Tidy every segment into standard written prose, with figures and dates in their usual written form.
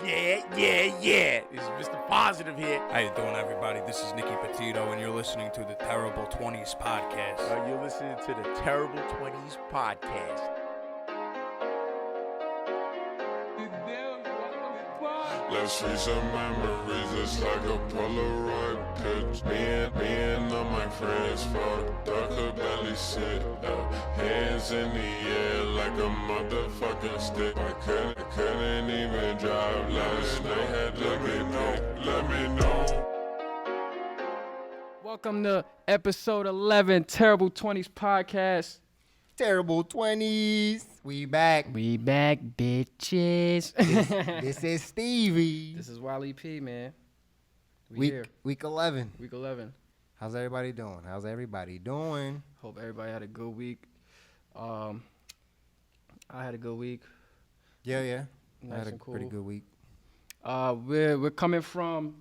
Yeah. This is Mr. Positive here. How you doing, everybody? This is Nicky Petito, and you're listening to the Terrible 20s podcast. You're listening to the Terrible 20s podcast. Let's see some memories, it's like a Polaroid pitch. Me and all my friends fucked, I could barely sit up. Hands in the air like a motherfucking stick. I couldn't even drive last night, had to let me know. Welcome to episode 11, Terrible 20s podcast. Terrible 20s. We back. We back, bitches. This is Stevie. This is Wally P, man. We here. Week 11. Week 11. How's everybody doing? Hope everybody had a good week. I had a good week. Yeah. Nice I had a and cool. pretty good week. We're coming from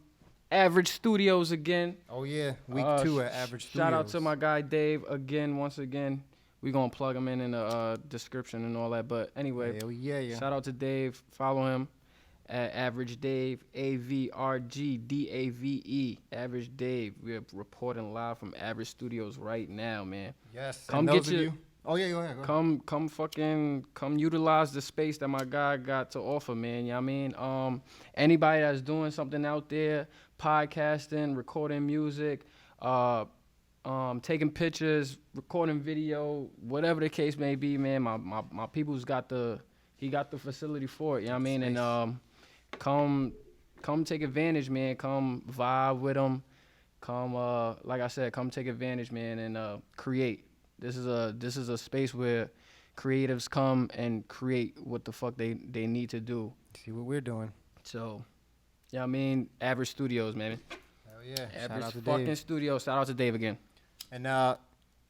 AVRG Studios again. Oh, yeah. Week 2 at AVRG Studios. Shout out to my guy Dave once again. We're going to plug him in the description and all that. But anyway, yeah. Shout out to Dave. Follow him at Average Dave, AVRG DAVE, Average Dave. We're reporting live from AVRG Studios right now, man. Yes. Come get your... Oh, yeah, go ahead. Come utilize the space that my guy got to offer, man. You know what I mean? Anybody that's doing something out there, podcasting, recording music, taking pictures, recording video, whatever the case may be, man. My people's got the facility for it. You know what I mean? And come take advantage, man. Come vibe with them. Come like I said, come take advantage, man, and create. This is a space where creatives come and create what the fuck they need to do. See what we're doing. So, yeah, I mean, AVRG Studios, man. Hell yeah. AVRG fucking Studios. Shout out to Dave again. And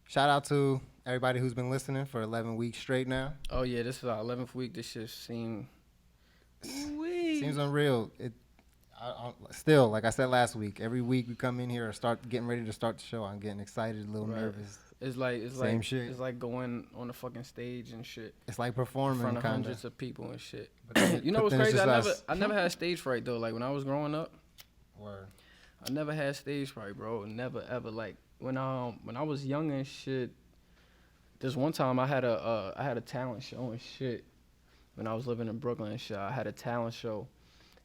shout out to everybody who's been listening for 11 weeks straight now. Oh, yeah, this is our 11th week. This shit seems unreal. Still, like I said last week, every week we come in here or getting ready to start the show, I'm getting excited, a little nervous. It's shit. It's like going on the fucking stage and shit. It's like performing in front of kinda. hundreds of people and shit. You know what's crazy? I never had stage fright though. Like when I was growing up, I never had stage fright, bro. Never ever. Like when I was young and shit. This one time I had a talent show and shit. When I was living in Brooklyn and shit, I had a talent show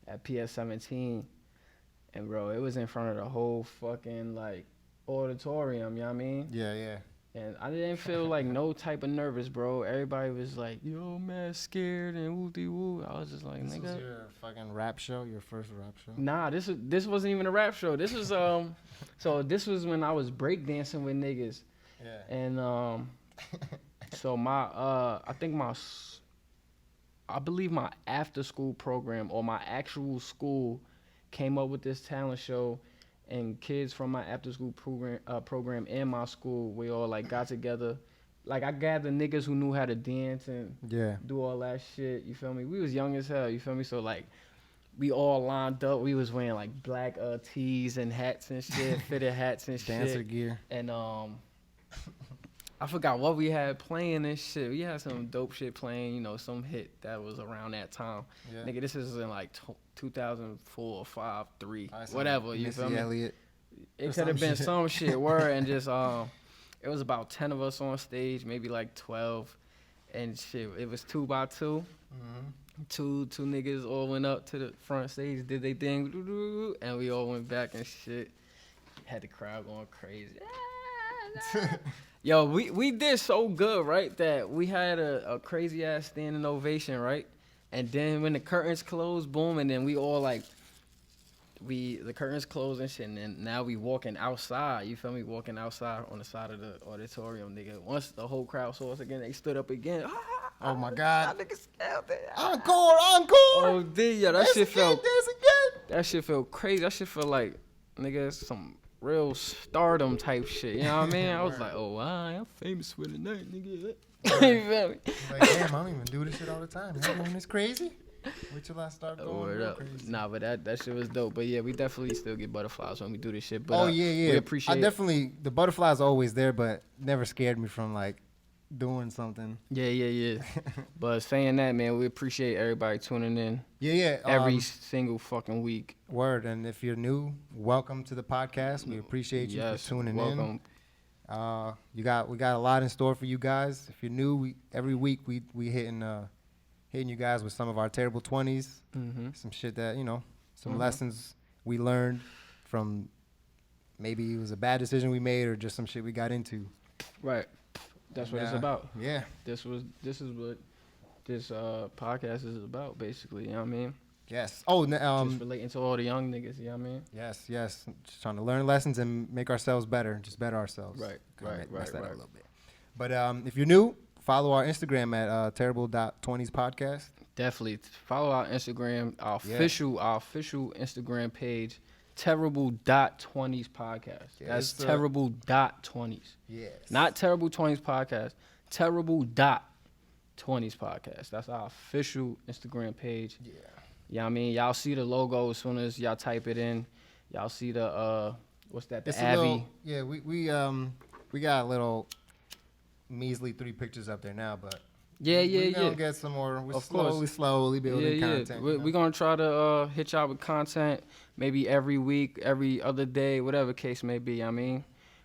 at PS17, and bro, it was in front of the whole fucking like auditorium. You know what I mean? Yeah. And I didn't feel like no type of nervous, bro. Everybody was like, yo, man, scared and woo-dee-woo. I was just like, this nigga. This was your fucking rap show? Your first rap show? Nah, this wasn't even a rap show. This was, so this was when I was breakdancing with niggas. Yeah. And, so I believe my after school program or my actual school came up with this talent show. And kids from my after-school program and my school, we all like got together. Like I gathered niggas who knew how to dance and do all that shit. You feel me? We was young as hell. You feel me? So like, we all lined up. We was wearing like black tees and hats and shit, fitted hats and shit. Dancer gear. And I forgot what we had playing and shit. We had some dope shit playing. You know, some hit that was around that time. Yeah. Nigga, this is in like 2004, 5, 3, whatever. You feel me? Elliott. It could have been some shit. Word and just it was about 10 of us on stage, maybe like 12, and shit. It was 2 by 2. Mm-hmm. Two niggas all went up to the front stage, did they thing, and we all went back and shit. Had the crowd going crazy. Yo, we did so good, right, that we had a crazy ass standing ovation, right? And then when the curtains closed, boom, and then we all like, the curtains closed and shit, and then now we walking outside, you feel me? Walking outside on the side of the auditorium, nigga. Once the whole crowd saw us again, they stood up again. Oh my God. That nigga scaled it. Encore. Oh, yeah, that shit felt. That shit felt crazy. That shit felt like, nigga, some real stardom type shit. You know what I mean? I was like, oh, wow, I'm famous for the night, nigga. You feel me? Like, damn, I don't even do this shit all the time. Everyone is crazy. Wait till I start going crazy. Nah, but that shit was dope. But yeah, we definitely still get butterflies when we do this shit. But, yeah. We appreciate the butterflies are always there, but never scared me from like doing something. Yeah. But saying that, man, we appreciate everybody tuning in. Yeah. Every single fucking week. Word. And if you're new, welcome to the podcast. We appreciate you for tuning in. We got a lot in store for you guys. If you're new, every week we hitting you guys with some of our terrible 20s, some shit that some lessons we learned from. Maybe it was a bad decision we made, or just some shit we got into. Right. That's what it's about. Yeah. This is what this podcast is about, basically. You know what I mean? Yes. Just relating to all the young niggas. You know what I mean? Yes. Just trying to learn lessons and make ourselves better. Just better ourselves. Right. Mess that up a little bit. But if you're new, follow our Instagram at terrible.20s podcast. Definitely follow our Instagram, our official Instagram page. Terrible.20s podcast. Yes, That's terrible.20s. Yes. Not terrible 20s podcast. Terrible.20s podcast. That's our official Instagram page. Yeah. You know what I mean? Y'all see the logo as soon as y'all type it in. Y'all see the what's that? The Abby. We got a little measly 3 pictures up there now, but we're gonna get some more. We're slowly building content. We're gonna try to hit y'all with content maybe every week, every other day, whatever case may be. I mean,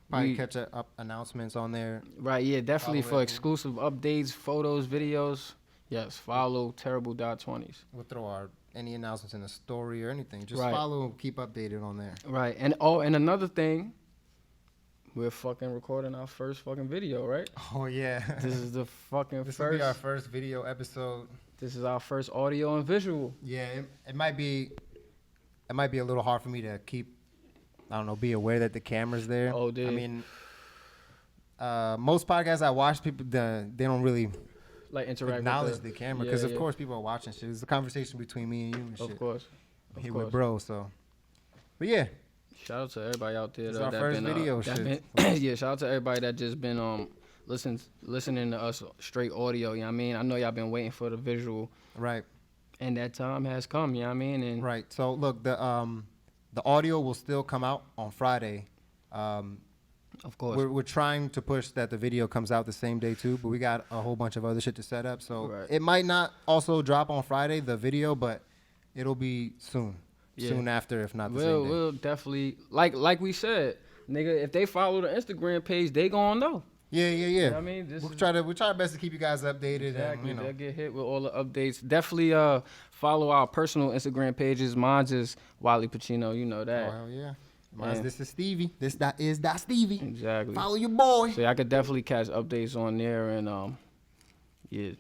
probably catch up announcements on there. Right, yeah, definitely for exclusive updates, photos, videos. Yes, follow terrible.20s. We'll throw any announcements in the story or anything. Just follow, keep updated on there. Right, and another thing. We're fucking recording our first fucking video, right? Oh, yeah. This is the fucking This will be our first video episode. This is our first audio and visual. Yeah, it might be a little hard for me to be aware that the camera's there. Oh, dude. I mean, most podcasts I watch, people, they don't really like interact acknowledge the camera. Because, of course, people are watching shit. It's a conversation between me and you and shit. Of course. Here with bro, so. But, yeah. Shout out to everybody out there. It's our first video shit. Yeah, shout out to everybody that just been listening to us straight audio, you know what I mean? I know y'all been waiting for the visual. Right. And that time has come, you know what I mean? And right. So look, the audio will still come out on Friday. Of course. We're trying to push that the video comes out the same day too, but we got a whole bunch of other shit to set up. So it might not also drop on Friday, the video, but it'll be soon. Yeah. Soon after, if not the same day. We'll definitely, like we said, nigga, if they follow the Instagram page, they gonna know. Yeah. You know what I mean? We'll try our best to keep you guys updated. Exactly. And, they'll get hit with all the updates. Definitely follow our personal Instagram pages. Mine's is Wally Pacino, you know that. Oh, hell yeah. Mine's This is Stevie. That is Stevie. Exactly. Follow your boy. So y'all could definitely catch updates on there, and yeah,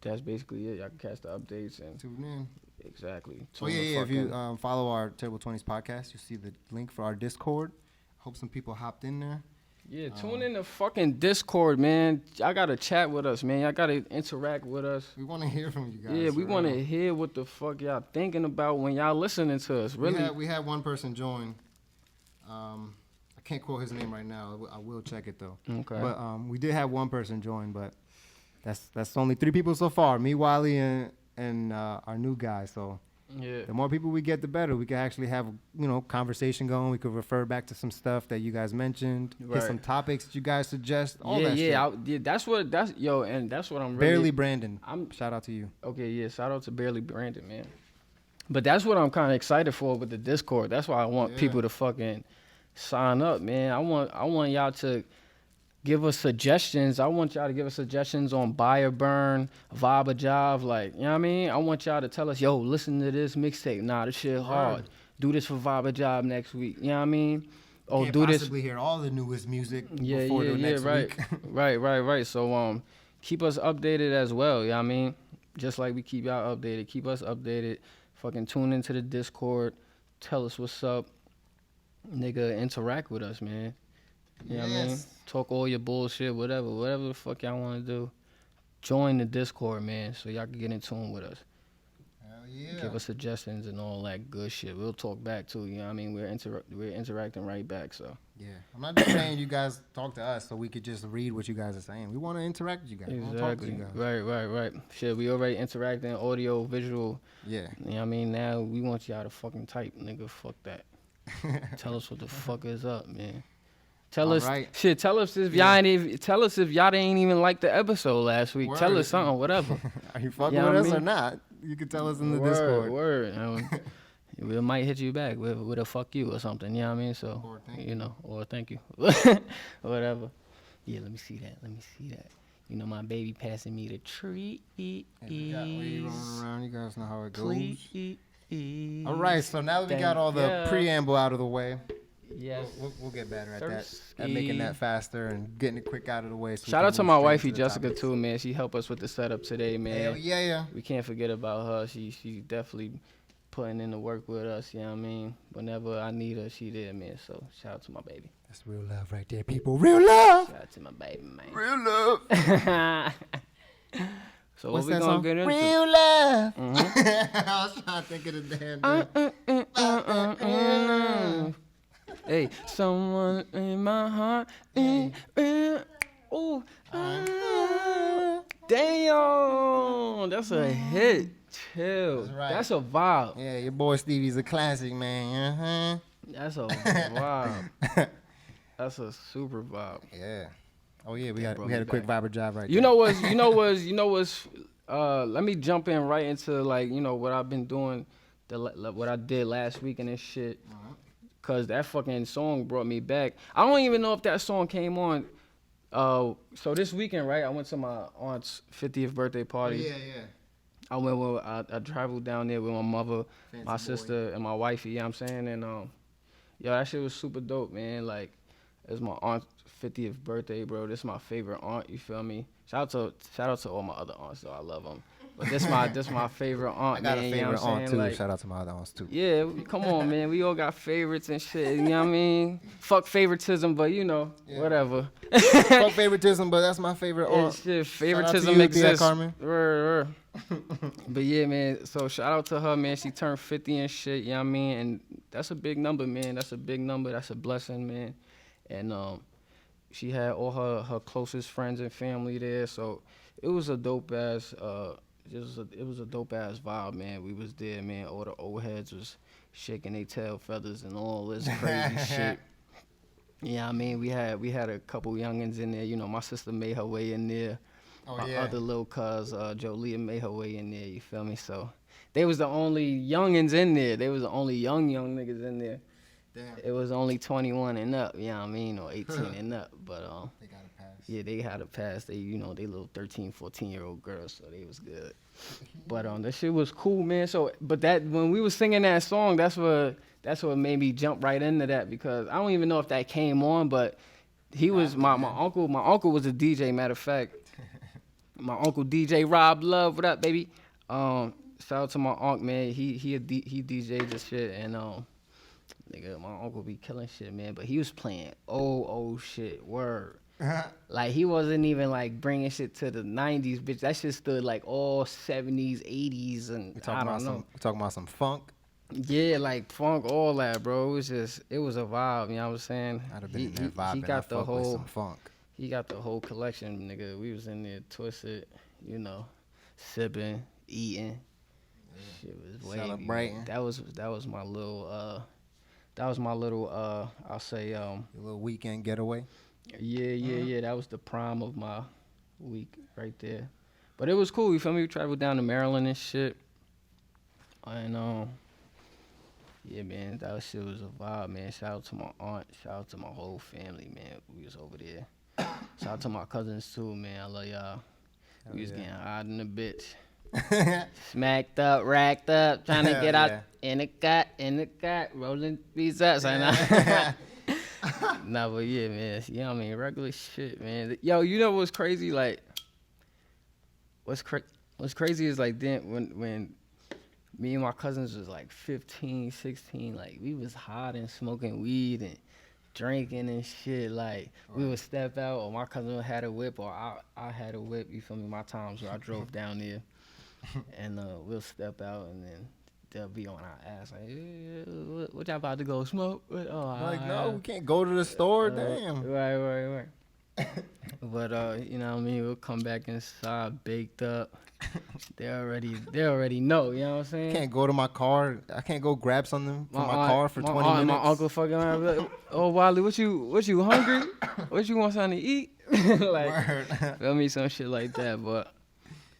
that's basically it. Y'all can catch the updates and tune in. Exactly. So if you follow our Terrible 20s podcast, you'll see the link for our Discord. Hope some people hopped in there. Yeah, tune in to fucking Discord, man. Y'all gotta chat with us, man. Y'all gotta interact with us. We want to hear from you guys. Yeah, we want to hear what the fuck y'all thinking about when y'all listening to us. Really, we had one person join. I can't quote his name right now. I will check it though. Okay. But we did have one person join, but that's only 3 people so far. Me, Wally, and our new guy. So yeah, the more people we get, the better. We can actually have conversation going. We could refer back to some stuff that you guys mentioned, hit some topics that you guys suggest. All that shit. That's what I'm really, Barely Brandon. Shout out to you. Okay, yeah, shout out to Barely Brandon, man. But that's what I'm kind of excited for with the Discord. That's why I want people to fucking sign up, man. I want y'all to give us suggestions. I want y'all to give us suggestions on Buy or Burn, Vibe or Job. Like, you know what I mean? I want y'all to tell us, yo, listen to this mixtape. Nah, this shit hard. Do this for Vibe or Job next week. You know what I mean? Oh, do this. Possibly hear all the newest music before the next week. Right. So keep us updated as well. You know what I mean? Just like we keep y'all updated. Keep us updated. Fucking tune into the Discord. Tell us what's up. Nigga, interact with us, man. You know what I mean? Talk all your bullshit, whatever the fuck y'all want to do. Join the Discord, man, so y'all can get in tune with us. Hell yeah. Give us suggestions and all that good shit. We'll talk back too, you know what I mean? We're interacting right back, so. Yeah. I'm not just saying you guys talk to us so we could just read what you guys are saying. We want to interact with you guys. Exactly. We want to talk to you Right. guys. Shit, we already interacting, audio, visual. Yeah. You know what I mean? Now we want y'all to fucking type, nigga. Fuck that. Tell us what the fuck is up, man. Tell us if y'all ain't even like the episode last week. Word. Tell us something, whatever. Are you fucking with us or not? You can tell us in the Discord. Word. We might hit you back with a fuck you or something. You know what I mean? So or thank you, whatever. Yeah, let me see that. You know, my baby passing me the treat. Hey, we rolling around. You guys know how it goes. Please. All right, so now that we got all the preamble out of the way, yes, we'll get better at making that faster and getting it quick out of the way. So shout out to my wifey Jessica too, man. She helped us with the setup today, man. Hell yeah. We can't forget about her. She definitely putting in the work with us. You know what I mean? Whenever I need her, she there, man. So shout out to my baby. That's real love right there, people. Real love. Shout out to my baby, man. Real love. So what we gonna get into? Real love. Mm-hmm. I was trying to think of the damn thing. Hey, someone in my heart. Oh, damn, that's a hit. Chill. That's right. That's a vibe. Yeah, your boy Stevie's a classic, man. Uh-huh. That's a vibe. That's a super vibe. Yeah. Oh yeah, we had a quick vibe drive right there. You know what's let me jump in right into like, you know, what I've been doing, what I did last week and this shit. Cause that fucking song brought me back. I don't even know if that song came on. So this weekend, right? I went to my aunt's 50th birthday party. Oh, yeah. I traveled down there with my mother, my sister, and my wifey. You know what I'm saying? And that shit was super dope, man. Like, it was my aunt's 50th birthday, bro. This is my favorite aunt. You feel me? Shout out to all my other aunts, though. I love them. But this my favorite aunt, man. I got a favorite aunt too. Like, shout out to my other aunts too. Yeah, come on, man. We all got favorites and shit. You know what I mean? Fuck favoritism, but whatever. Fuck favoritism, but that's my favorite aunt. Shit, favoritism exists. Carmen. But yeah, man. So shout out to her, man. She turned 50 and shit. You know what I mean? And that's a big number, man. That's a big number. That's a blessing, man. And she had all her closest friends and family there. So it was a dope ass. It was a dope ass vibe, man. We was there, man. All the old heads was shaking their tail feathers and all this crazy shit. Yeah, I mean, we had a couple youngins in there. You know, my sister made her way in there. My other little cuz, Jolia, made her way in there. You feel me? So they was the only youngins in there. They was the only young niggas in there. Damn. It was only 21 and up. You know what I mean? Or 18 and up. But they got a pass. Yeah, they had a pass. They, they little 13, 14-year-old girls, so they was good. But that shit was cool, man. So, but that when we was singing that song, that's what made me jump right into that, because I don't even know if that came on, but he was my uncle. My uncle was a DJ. Matter of fact, my uncle DJ Rob Love. What up, baby? Shout out to my uncle, man. He DJ'd this shit, and nigga, my uncle be killing shit, man. But he was playing old shit. Word. Like, he wasn't even like bringing shit to the 90s, bitch. That shit stood like all 70s, 80s, and I don't know. We talking about some funk. Yeah, like funk, all that, bro. It was a vibe. You know what I'm saying? I'd have been in that vibe. He got the whole some funk. He got the whole collection, nigga. We was in there twisted, sipping, eating. Yeah. Shit was wavy. Celebrating. That was my little I'll say your little weekend getaway. Yeah. That was the prime of my week right there. But it was cool. You feel me? We traveled down to Maryland and shit. And yeah, man, that shit was a vibe, man. Shout out to my aunt. Shout out to my whole family, man. We was over there. Shout out to my cousins too, man. I love y'all. We was getting hot in the bitch. Smacked up, racked up, trying to get out in the cut, rolling these ups. Nah, but yeah, man. You know what I mean? Regular shit, man. Yo, you know what's crazy? Like, what's crazy is like then when me and my cousins was like 15, 16, like we was hot and smoking weed and drinking and shit. Like, we would step out, or my cousin had a whip, or I had a whip. You feel me? My times where I drove down there, and we'll step out, and then they'll be on our ass like, what y'all about to go smoke? No, we can't go to the store. Damn. Right. But you know what I mean? We'll come back inside baked up. They already know, you know what I'm saying? Can't go to my car. I can't go grab something from my car for 20 minutes. My uncle fucking around like, oh Wally, what you hungry? What you want something to eat? Like, feel me, some shit like that. But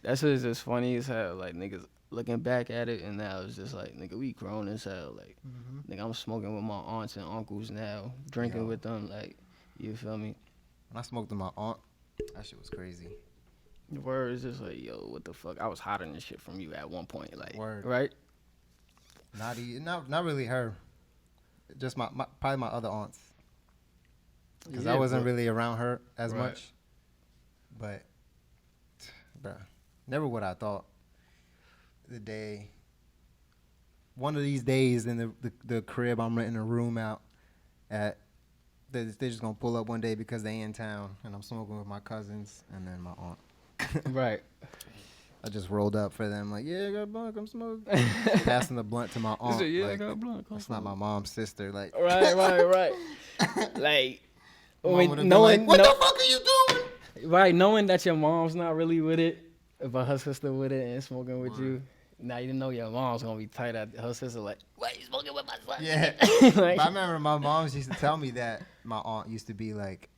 that shit is just funny as hell. Like niggas looking back at it, and now it's just like, nigga, we grown as hell. Like, nigga, I'm smoking with my aunts and uncles now, drinking with them. Like, you feel me? When I smoked with my aunt, that shit was crazy. The word is just like, yo, what the fuck? I was hotter than shit from you at one point, like, word. Right? Not really her. Just probably my other aunts. Because I wasn't really around her as much. But, bruh, never what I thought. One of these days in the crib, I'm renting a room out at. They're just gonna pull up one day because they in town, and I'm smoking with my cousins and then my aunt. Right. I just rolled up for them, like, yeah, I got a blunt, come smoke. Passing the blunt to my aunt. Said, yeah, like, I got a blunt, come that's smoke. not my mom's sister. Like, right. Like, what the fuck are you doing? Right, knowing that your mom's not really with it, but her sister with it and smoking with you. Now you know your mom's gonna be tight at her sister. Like, why you smoking with my son? Yeah. Like, I remember my mom used to tell me that my aunt used to be like,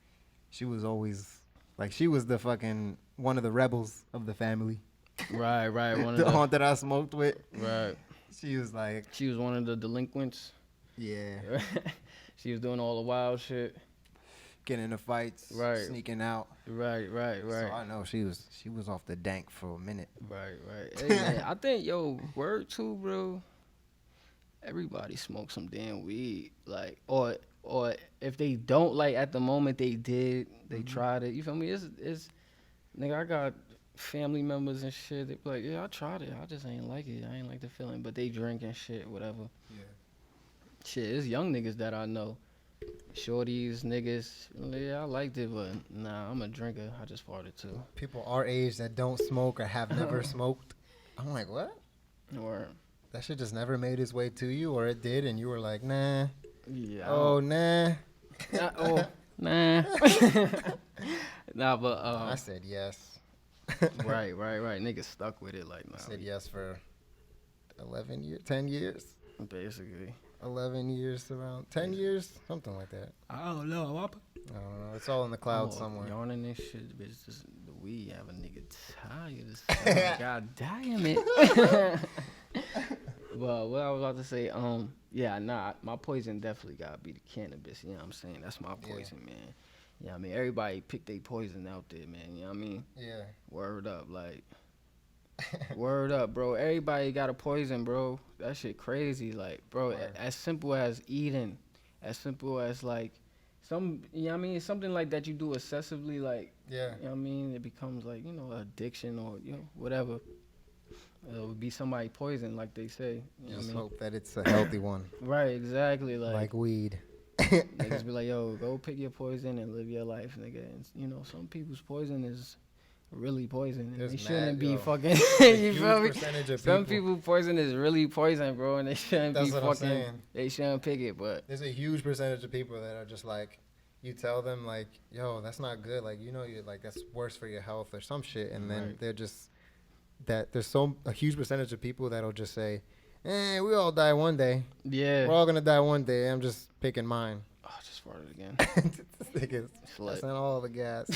she was always like, she was the fucking one of the rebels of the family. Right. The aunt that I smoked with. Right. She was like, she was one of the delinquents. Yeah. She was doing all the wild shit. Getting into fights. Right. Sneaking out. Right. So I know she was off the dank for a minute. Right. Hey, man, I think, yo, word too, bro. Everybody smokes some damn weed. Like, or if they don't, like, at the moment they did, they tried it. You feel me? It's nigga, I got family members and shit. They be like, yeah, I tried it. I just ain't like it. I ain't like the feeling. But they drink and shit, whatever. Yeah. Shit, it's young niggas that I know. Shorties, niggas, yeah, I liked it, but nah, I'm a drinker. I just farted too. People our age that don't smoke or have never smoked. I'm like, what? Or that shit just never made its way to you, or it did, and you were like, nah. Yeah. Oh, nah. Nah. Nah, but I said yes. Right. Niggas stuck with it, like, nah. I said yes for 10 years. Basically. 11 years, around 10 years, something like that. I don't know. I don't know. It's all in the clouds somewhere. Yawning and shit, bitch. Just the weed have a nigga tired. God damn it. Well, what I was about to say, my poison definitely gotta be the cannabis. You know what I'm saying? That's my poison, man. Yeah, I mean, everybody pick their poison out there, man. You know what I mean? Yeah. Word up, like. Word up, bro. Everybody got a poison, bro. That shit crazy. Like, bro, as simple as eating, as simple as, like, you know what I mean? Something like that you do excessively, like, yeah. You know what I mean? It becomes, like, you know, addiction or, you know, whatever. It would be somebody poison, like they say. You know Just what I mean? hope that it's a healthy one. Right, exactly. Like weed. Niggas be like, yo, go pick your poison and live your life, nigga. And, you know, some people's poison is really poison, and they shouldn't be fucking. You feel me? Some people poison is really poison, bro, and they shouldn't be fucking. They shouldn't pick it, but there's a huge percentage of people that are just like, you tell them like, yo, that's not good, like, you know, you like that's worse for your health or some shit, and then they're just that there's a huge percentage of people that'll just say, we all die one day. Yeah, we're all gonna die one day. I'm just picking mine. Oh, I just farted again. That's not all the gas.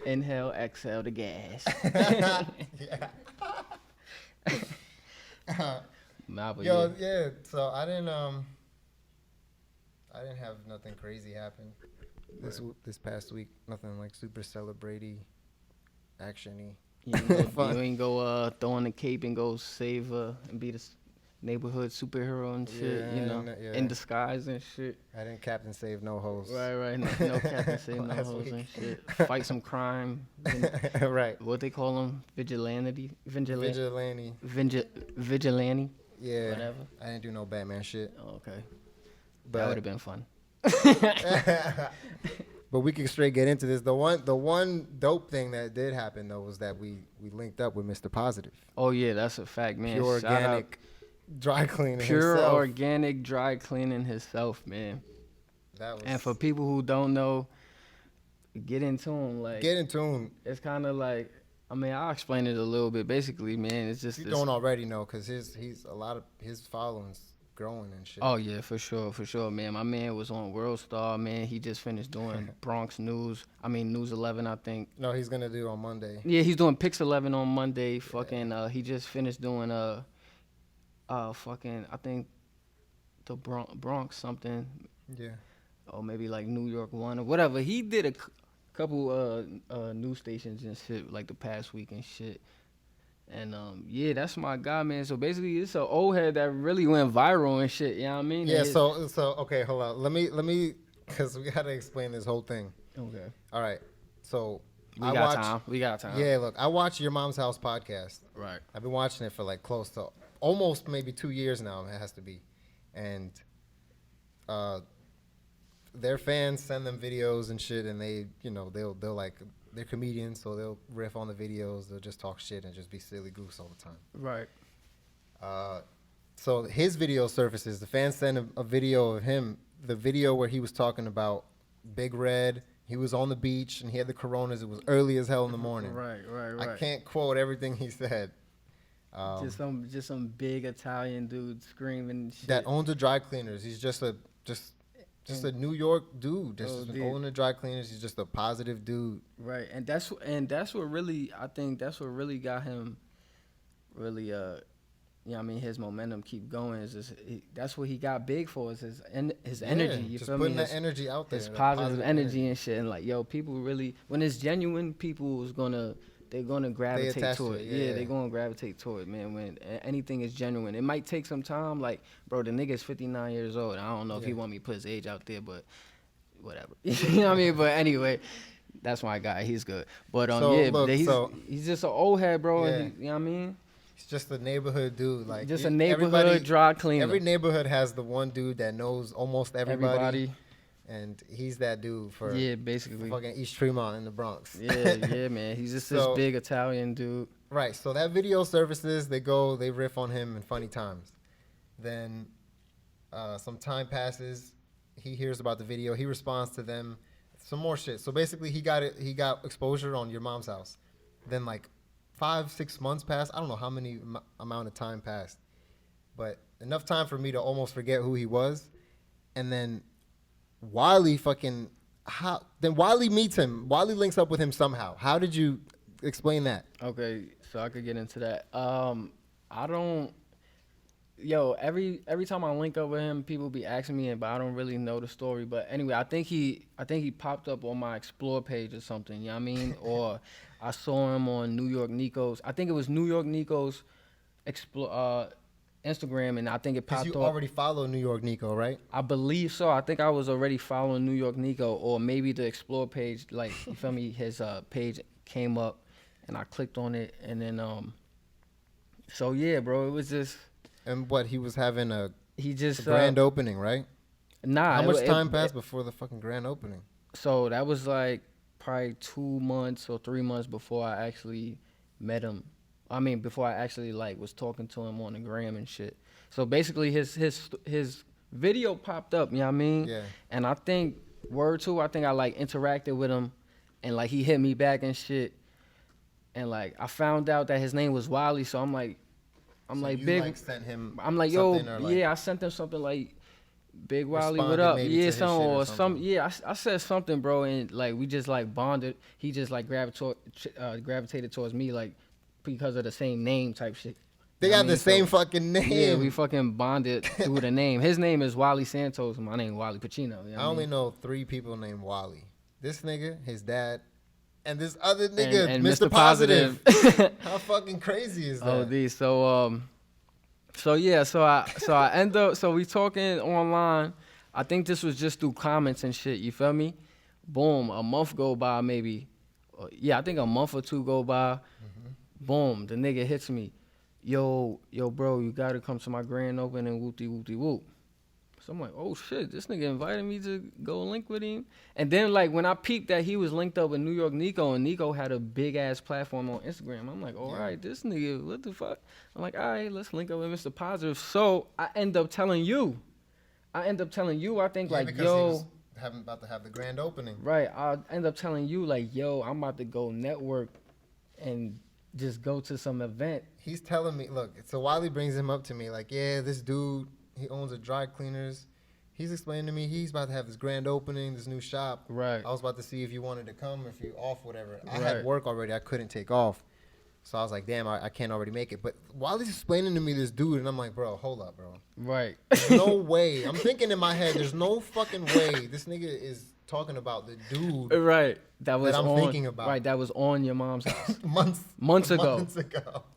Inhale, exhale the gas. Yeah. Yo, yeah. So I didn't have nothing crazy happen this past week. Nothing like super celebrate-y, action-y. You ain't go throw on the cape and go save and be the neighborhood superhero and shit, you know, in disguise and shit. I didn't Captain Save No Hoes. Right. No Captain Save No Hoes and shit. Fight some crime. Right. What they call them? Vigilante. Vigilante. Yeah. Whatever. I didn't do no Batman shit. Oh, okay. But that would have been fun. But we can straight get into this. The one dope thing that did happen though was that we linked up with Mr. Positive. Oh yeah, that's a fact, man. Pure organic dry cleaning. Pure organic dry cleaning himself, man. That was. And for people who don't know, get in tune. Like get in tune. It's kind of like, I mean, I'll explain it a little bit. Basically, man, it's just you don't already know because he's a lot of his following's growing and shit. Oh yeah, for sure, man. My man was on World Star, man. He just finished doing Bronx News. I mean News 11, I think. No, he's gonna do on Monday. Yeah, he's doing Pix 11 on Monday. Fucking, he just finished doing fucking, I think the Bronx something. Yeah. Or maybe like New York 1 or whatever. He did a couple news stations and shit like the past week and shit. And yeah, that's my guy, man. So basically, it's an old head that really went viral and shit. You know what I mean? Yeah. So okay, hold on. Let me, because we gotta explain this whole thing. Okay. All right. So we got time. Yeah. Look, I watch Your Mom's House podcast. Right. I've been watching it for like close to almost maybe 2 years now. It has to be, and their fans send them videos and shit, and they, you know, they'll like. They're comedians, so they'll riff on the videos. They'll just talk shit and just be silly goose all the time. Right. So his video surfaces. The fans send a video of him, the video where he was talking about Big Red. He was on the beach and he had the coronas. It was early as hell in the morning. Right. I can't quote everything he said. Just some big Italian dude screaming shit. That owns the dry cleaners. He's just a New York dude. Owning the dry cleaners. He's just a positive dude. Right, and that's what really, I think that's what really got him really, you know what I mean, his momentum keep going. Is just, that's what he got big for, is his energy. You just feel putting me? that energy out there. His positive energy and shit. And like, yo, people really, when it's genuine, they're gonna gravitate to it. Yeah, they're gonna gravitate to it, man. When anything is genuine, it might take some time. Like, bro, the nigga's 59 years old. I don't know if he want me to put his age out there, but whatever. You know what I mean? But anyway, that's my guy. He's good. But he's just an old head, bro. Yeah. And you know what I mean? He's just a neighborhood dude. Like, just a neighborhood dry cleaner. Every neighborhood has the one dude that knows almost everybody. And he's that dude for basically fucking East Tremont in the Bronx. Yeah, man. He's just this big Italian dude. Right. So that video surfaces. They riff on him in funny times. Then some time passes. He hears about the video. He responds to them. Some more shit. So basically, he got exposure on Your Mom's House. Then like 5-6 months passed. I don't know how many amount of time passed, but enough time for me to almost forget who he was. And then Wally Wally meets him. Wally links up with him somehow. How did you explain that? Okay, so I could get into that. Every time I link up with him, people be asking me, but I don't really know the story. But anyway, I think he popped up on my Explore page or something. You know what I mean? Or I saw him on New York Nico's. I think it was New York Nico's Instagram, and I think it popped up. You already follow New York Nico, right? I believe so. I think I was already following New York Nico, or maybe the Explore page, like, you feel me, his page came up, and I clicked on it, and then, so yeah, bro, it was just. And what, he was having a grand opening, right? Nah. How much time passed before the fucking grand opening? So that was like probably 2 months or 3 months before I actually met him. I mean, before I actually like was talking to him on the gram and shit. So basically, his video popped up. You know what I mean? Yeah. And I think I like interacted with him, and like he hit me back and shit. And like I found out that his name was Wally, so I'm like, big. Like sent him. I'm like, yo, I sent him something like, Big Wally, what up? Yeah, something. Yeah, I said something, bro, and like we just like bonded. He just like gravitated towards me, like, because of the same name type shit. They got the same fucking name. Yeah, we fucking bonded through the name. His name is Wally Santos. My name is Wally Pacino. You know I only know 3 people named Wally. This nigga, his dad, and this other nigga, and Mr. Positive. How fucking crazy is that? I end up, so we talking online. I think this was just through comments and shit. You feel me? Boom, a month go by maybe. I think a month or 2 go by. Boom, the nigga hits me. Yo, bro, you gotta come to my grand opening, whoop-de-whoop-de-whoop. So I'm like, oh shit, this nigga invited me to go link with him. And then like when I peeped that he was linked up with New York Nico, and Nico had a big ass platform on Instagram, I'm like, all right, this nigga, what the fuck? I'm like, all right, let's link up with Mr. Positive. So I end up telling you, I think like, yo. about to have the grand opening. Right. I end up telling you like, yo, I'm about to go network and just go to some event. He's telling me, look, so Wally brings him up to me like, yeah, this dude, he owns a dry cleaners. He's explaining to me he's about to have this grand opening, this new shop. Right. I was about to see if you wanted to come, if you off, whatever. I had work already. I couldn't take off. So I was like, damn, I can't already make it. But Wally's explaining to me this dude, and I'm like, bro, hold up, bro. Right. There's no way. I'm thinking in my head, there's no fucking way this nigga is talking about the dude right. That I'm thinking about. Right, that was on your mom's house. months ago.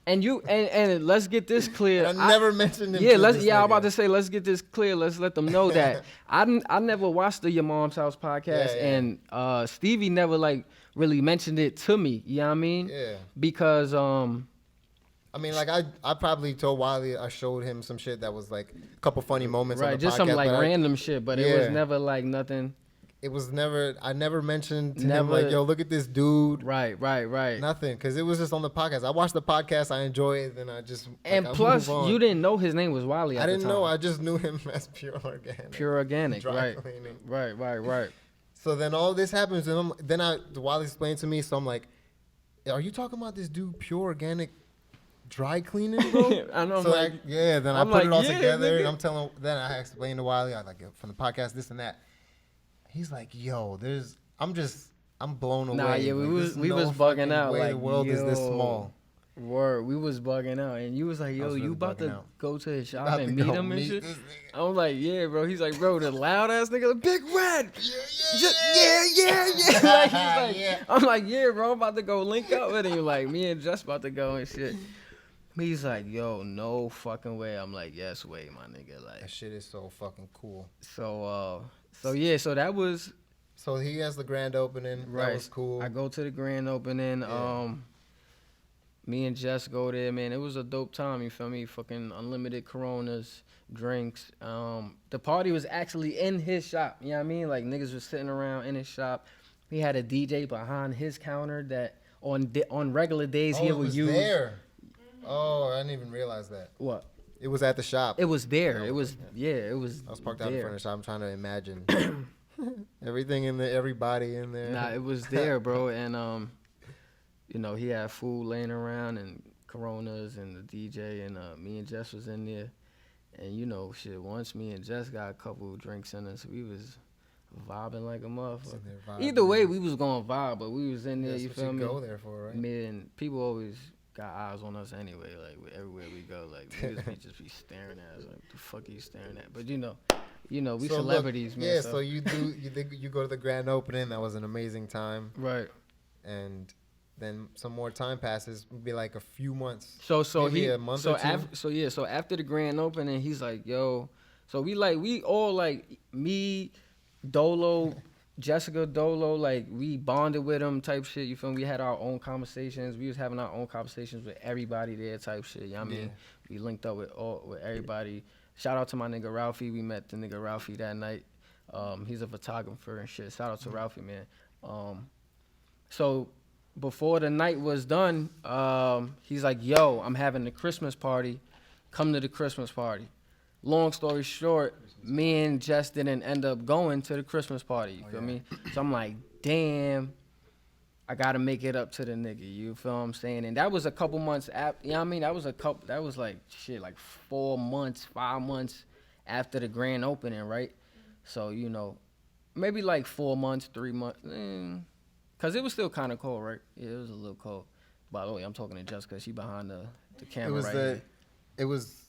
And you and let's get this clear. I never mentioned him. I'm about to say let's get this clear. Let's let them know that I never watched the Your Mom's House podcast, and Stevie never like really mentioned it to me. You know what I mean? Yeah. Because I mean, like I probably told Wally, I showed him some shit that was like a couple funny moments. Right, on the just podcast, some like random shit, but it was never like nothing. It was never. I never mentioned to him like, "Yo, look at this dude." Right. Nothing, because it was just on the podcast. I watched the podcast, I enjoy it, then I just. And like, plus, you didn't know his name was Wally. I didn't know. I just knew him as Pure Organic. Pure Organic, Dry right? cleaning. Right. So then all this happens, and Wally explained to me. So I'm like, "Are you talking about this dude, Pure Organic Dry Cleaning, bro?" I know. So like, then I put it all together, and I'm telling. Then I explained to Wally, I like from the podcast this and that. He's like, yo, I'm blown away. Nah, yeah, we was bugging out. Way like, the world is this small. Word, we was bugging out, and you was like, yo, you about to go to his shop and meet him and shit? I was like, yeah, bro. He's like, bro, the loud ass nigga, like, Big Red. Yeah. Like, he's like, yeah. I'm like, yeah, bro, I'm about to go link up with him. Like, me and Jess about to go and shit. He's like, yo, no fucking way. I'm like, yes way, my nigga. Like, that shit is so fucking cool. So that was. So he has the grand opening. Right. That was cool. I go to the grand opening. Yeah. Me and Jess go there, man. It was a dope time. You feel me? Fucking unlimited Coronas, drinks. The party was actually in his shop. You know what I mean? Like niggas was sitting around in his shop. He had a DJ behind his counter that on regular days he would use. There. Oh, I didn't even realize that. What? It was at the shop. It was there. It was. I was parked out in front of the shop. I'm trying to imagine everything in there, everybody in there. Nah, it was there, bro. And he had food laying around and Coronas and the DJ and me and Jess was in there. And once me and Jess got a couple of drinks in us, we was vibing like a motherfucker. Either way, we was gonna vibe, but we was in there. You feel me? Go there for, right? Man, people always got eyes on us anyway, like everywhere we go, like we just be staring at us, like the fuck are you staring at? But we so celebrities, man. Yeah, so you go to the grand opening. That was an amazing time, right? And then some more time passes, be like a few months. So maybe a month or two. So after the grand opening, he's like, yo, so we all like me, Dolo. Jessica Dolo, like we bonded with him type shit, you feel me? We had our own conversations. We was having our own conversations with everybody there type shit, you know what I mean? We linked up with everybody. Shout out to my nigga Ralphie. We met the nigga Ralphie that night. He's a photographer and shit. Shout out to Ralphie, man. So before the night was done, he's like, yo, I'm having the Christmas party. Come to the Christmas party. Long story short, me and Jess didn't end up going to the Christmas party. You feel me? So I'm like, damn, I gotta make it up to the nigga. You feel what I'm saying? And that was a couple months after. You know what I mean? That was like 4 months, 5 months after the grand opening, right? So maybe like 4 months, 3 months, cause it was still kind of cold, right? Yeah, it was a little cold. By the way, I'm talking to Jessica. She behind the camera here. It was.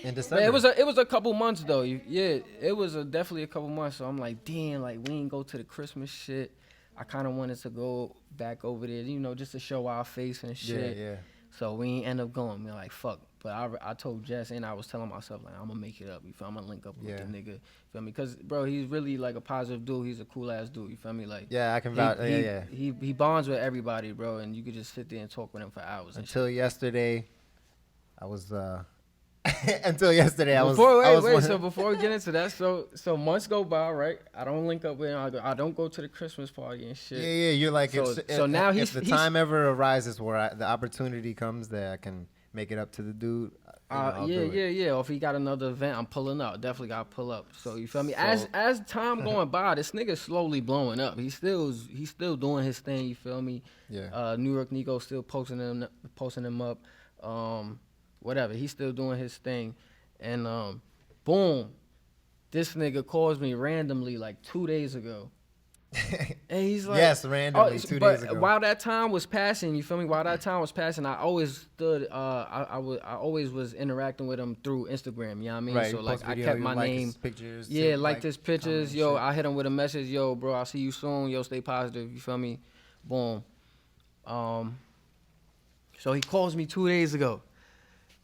In December. It was a couple months though. It was definitely a couple months. So I'm like, damn, like we ain't go to the Christmas shit. I kind of wanted to go back over there, just to show our face and shit. Yeah. So we ain't end up going. We're like, fuck. But I told Jess and I was telling myself like, I'm gonna make it up. You feel? I'm gonna link up with the nigga. You feel me? Cause bro, he's really like a positive dude. He's a cool ass dude. You feel me? Like I can vouch. He bonds with everybody, bro, and you could just sit there and talk with him for hours. Until yesterday, I was. Until yesterday, So before we get into that, so months go by, right? I don't link up with him. I don't go to the Christmas party and shit. Yeah. You're like, now if the time ever arises where the opportunity comes that I can make it up to the dude, Yeah. Or if he got another event, I'm pulling up. Definitely got to pull up. So you feel me? As time going by, this nigga slowly blowing up. He's still doing his thing. You feel me? Yeah. New York Nico still posting him up. Whatever. He's still doing his thing, and boom, this nigga calls me randomly like 2 days ago. And he's like, yes, randomly 2 days ago. While that time was passing, you feel me? While that time was passing, I always stood. I always was interacting with him through Instagram. You know what I mean? Right, so like, video, I kept my name. His pictures. Yeah, like his pictures. Yo, I hit him with a message. Yo, bro, I'll see you soon. Yo, stay positive. You feel me? Boom. So he calls me 2 days ago.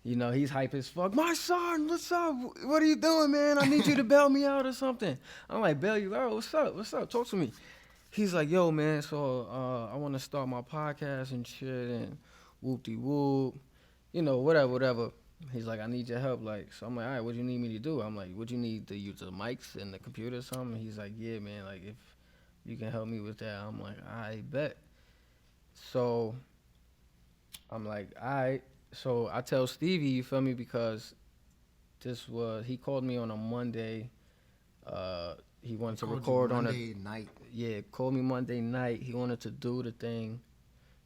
You know, he's hype as fuck. My son, what's up? What are you doing, man? I need you to bail me out or something. I'm like, bail you out? What's up? What's up? Talk to me. He's like, yo, man, so I want to start my podcast and shit and whoop-de-whoop. You know, whatever. He's like, I need your help. Like, so I'm like, all right, what do you need me to do? I'm like, what do you need to use, the mics and the computer or something? He's like, yeah, man, like, if you can help me with that. I'm like, I bet. So I'm like, all right. So I tell Stevie, you feel me, because he called me on a Monday. He wanted to record on a Monday night. Yeah, called me Monday night. He wanted to do the thing.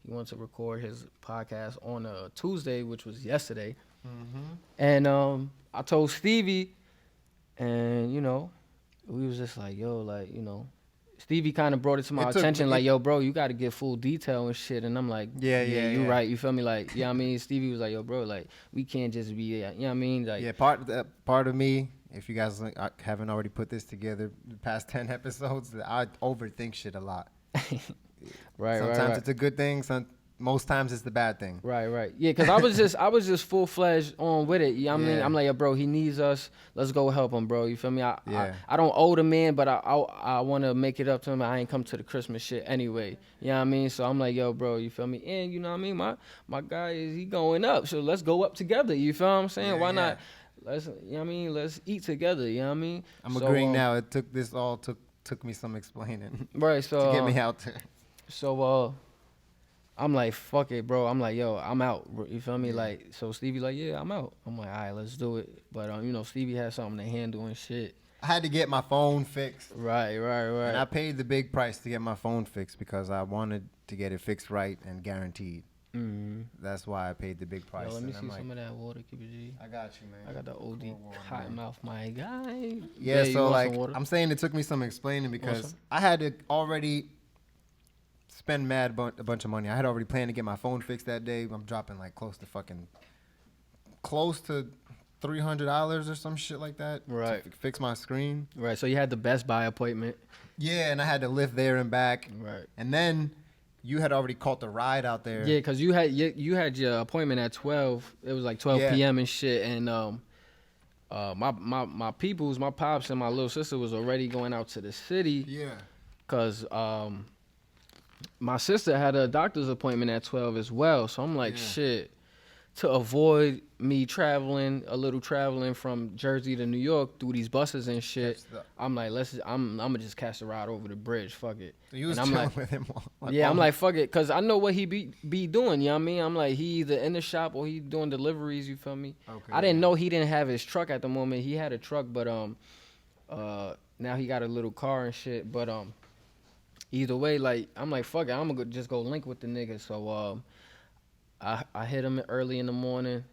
He wanted to record his podcast on a Tuesday, which was yesterday. Mm-hmm. And I told Stevie, and you know, we was just like, yo, like, you know, Stevie kind of brought it to my attention, like, yo, bro, you got to get full detail and shit. And I'm like, yeah, you right. You feel me? Like, yeah, I mean, Stevie was like, yo, bro, like, we can't just be, you know what I mean? Like, yeah, part of me, if you guys haven't already put this together, the past 10 episodes, I overthink shit a lot. Right. Sometimes it's a good thing. Most times it's the bad thing. Right. Yeah, because I was just full fledged on with it. You know what I mean? I'm like, yo, bro, he needs us. Let's go help him, bro. You feel me? I don't owe the man, but I want to make it up to him. I ain't come to the Christmas shit anyway. You know what I mean? So I'm like, yo, bro, you feel me? And you know what I mean? My guy he going up, so let's go up together. You feel what I'm saying? Why not? Let's, you know what I mean? Let's eat together. You know what I mean? I'm agreeing now. It took me some explaining. Right. So to get me out there. So I'm like, fuck it, bro. I'm like, yo, I'm out. You feel me? Like, so Stevie like, yeah, I'm out. I'm like, all right, let's do it. But you know, Stevie had something to handle and shit. I had to get my phone fixed. Right. And I paid the big price to get my phone fixed because I wanted to get it fixed right and guaranteed. Mm-hmm. That's why I paid the big price. Yo, let me see some of that water, Keep It G. I got you, man. I got the OD hot mouth, my guy. Yeah, so like, I'm saying it took me some explaining because I had to already spend a bunch of money. I had already planned to get my phone fixed that day. I'm dropping like close to $300 or some shit like that. Right. To fix my screen. Right. So you had the Best Buy appointment. Yeah, and I had to lift there and back. Right. And then you had already caught the ride out there. Yeah, because you had your appointment at 12. It was like 12 p.m. and shit. And my peoples, my pops and my little sister was already going out to the city. Yeah. Because my sister had a doctor's appointment at 12 as well. So I'm like, shit. To avoid me traveling from Jersey to New York through these buses and shit, I'm like, I'm gonna just catch the ride over the bridge. Fuck it. So you was and I'm chilling like, with him. I'm like, fuck it, cause I know what he be doing. You know what I mean? I'm like, he either in the shop or he doing deliveries. You feel me? Okay, I didn't know he didn't have his truck at the moment. He had a truck, but now he got a little car and shit. But either way, like, I'm like, fuck it, I'm gonna just go link with the nigga. So I hit him early in the morning.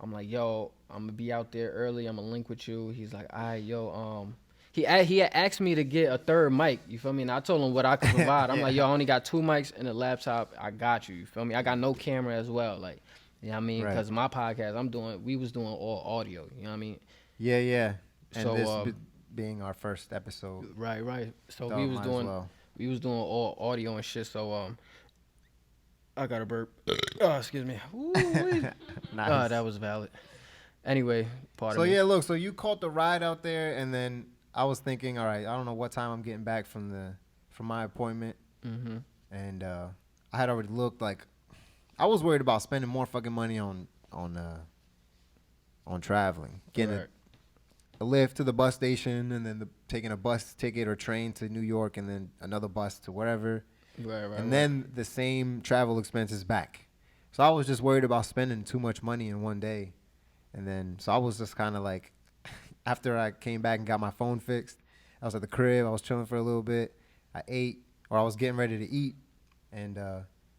I'm like, yo, I'm gonna be out there early. I'm gonna link with you. He's like, all right, yo. He had asked me to get a third mic. You feel me? And I told him what I could provide. I'm like, yo, I only got 2 mics and a laptop. I got you. You feel me? I got no camera as well. Like, you know what I mean? Because my podcast, we was doing all audio. You know what I mean? Yeah. And so, this being our first episode. Right. So we was doing all audio and shit. So I got a burp. Oh, excuse me. Nice. That was valid. Anyway, pardon me. So, yeah, look. So, you caught the ride out there, and then I was thinking, all right, I don't know what time I'm getting back from my appointment. Mm-hmm. And I had already looked like I was worried about spending more fucking money on traveling. Getting a lift to the bus station, and then taking a bus ticket or train to New York, and then another bus to wherever. Right. Then the same travel expenses back. So I was just worried about spending too much money in one day. And then, so I was just kind of like, after I came back and got my phone fixed, I was at the crib. I was chilling for a little bit. I ate, or I was getting ready to eat. And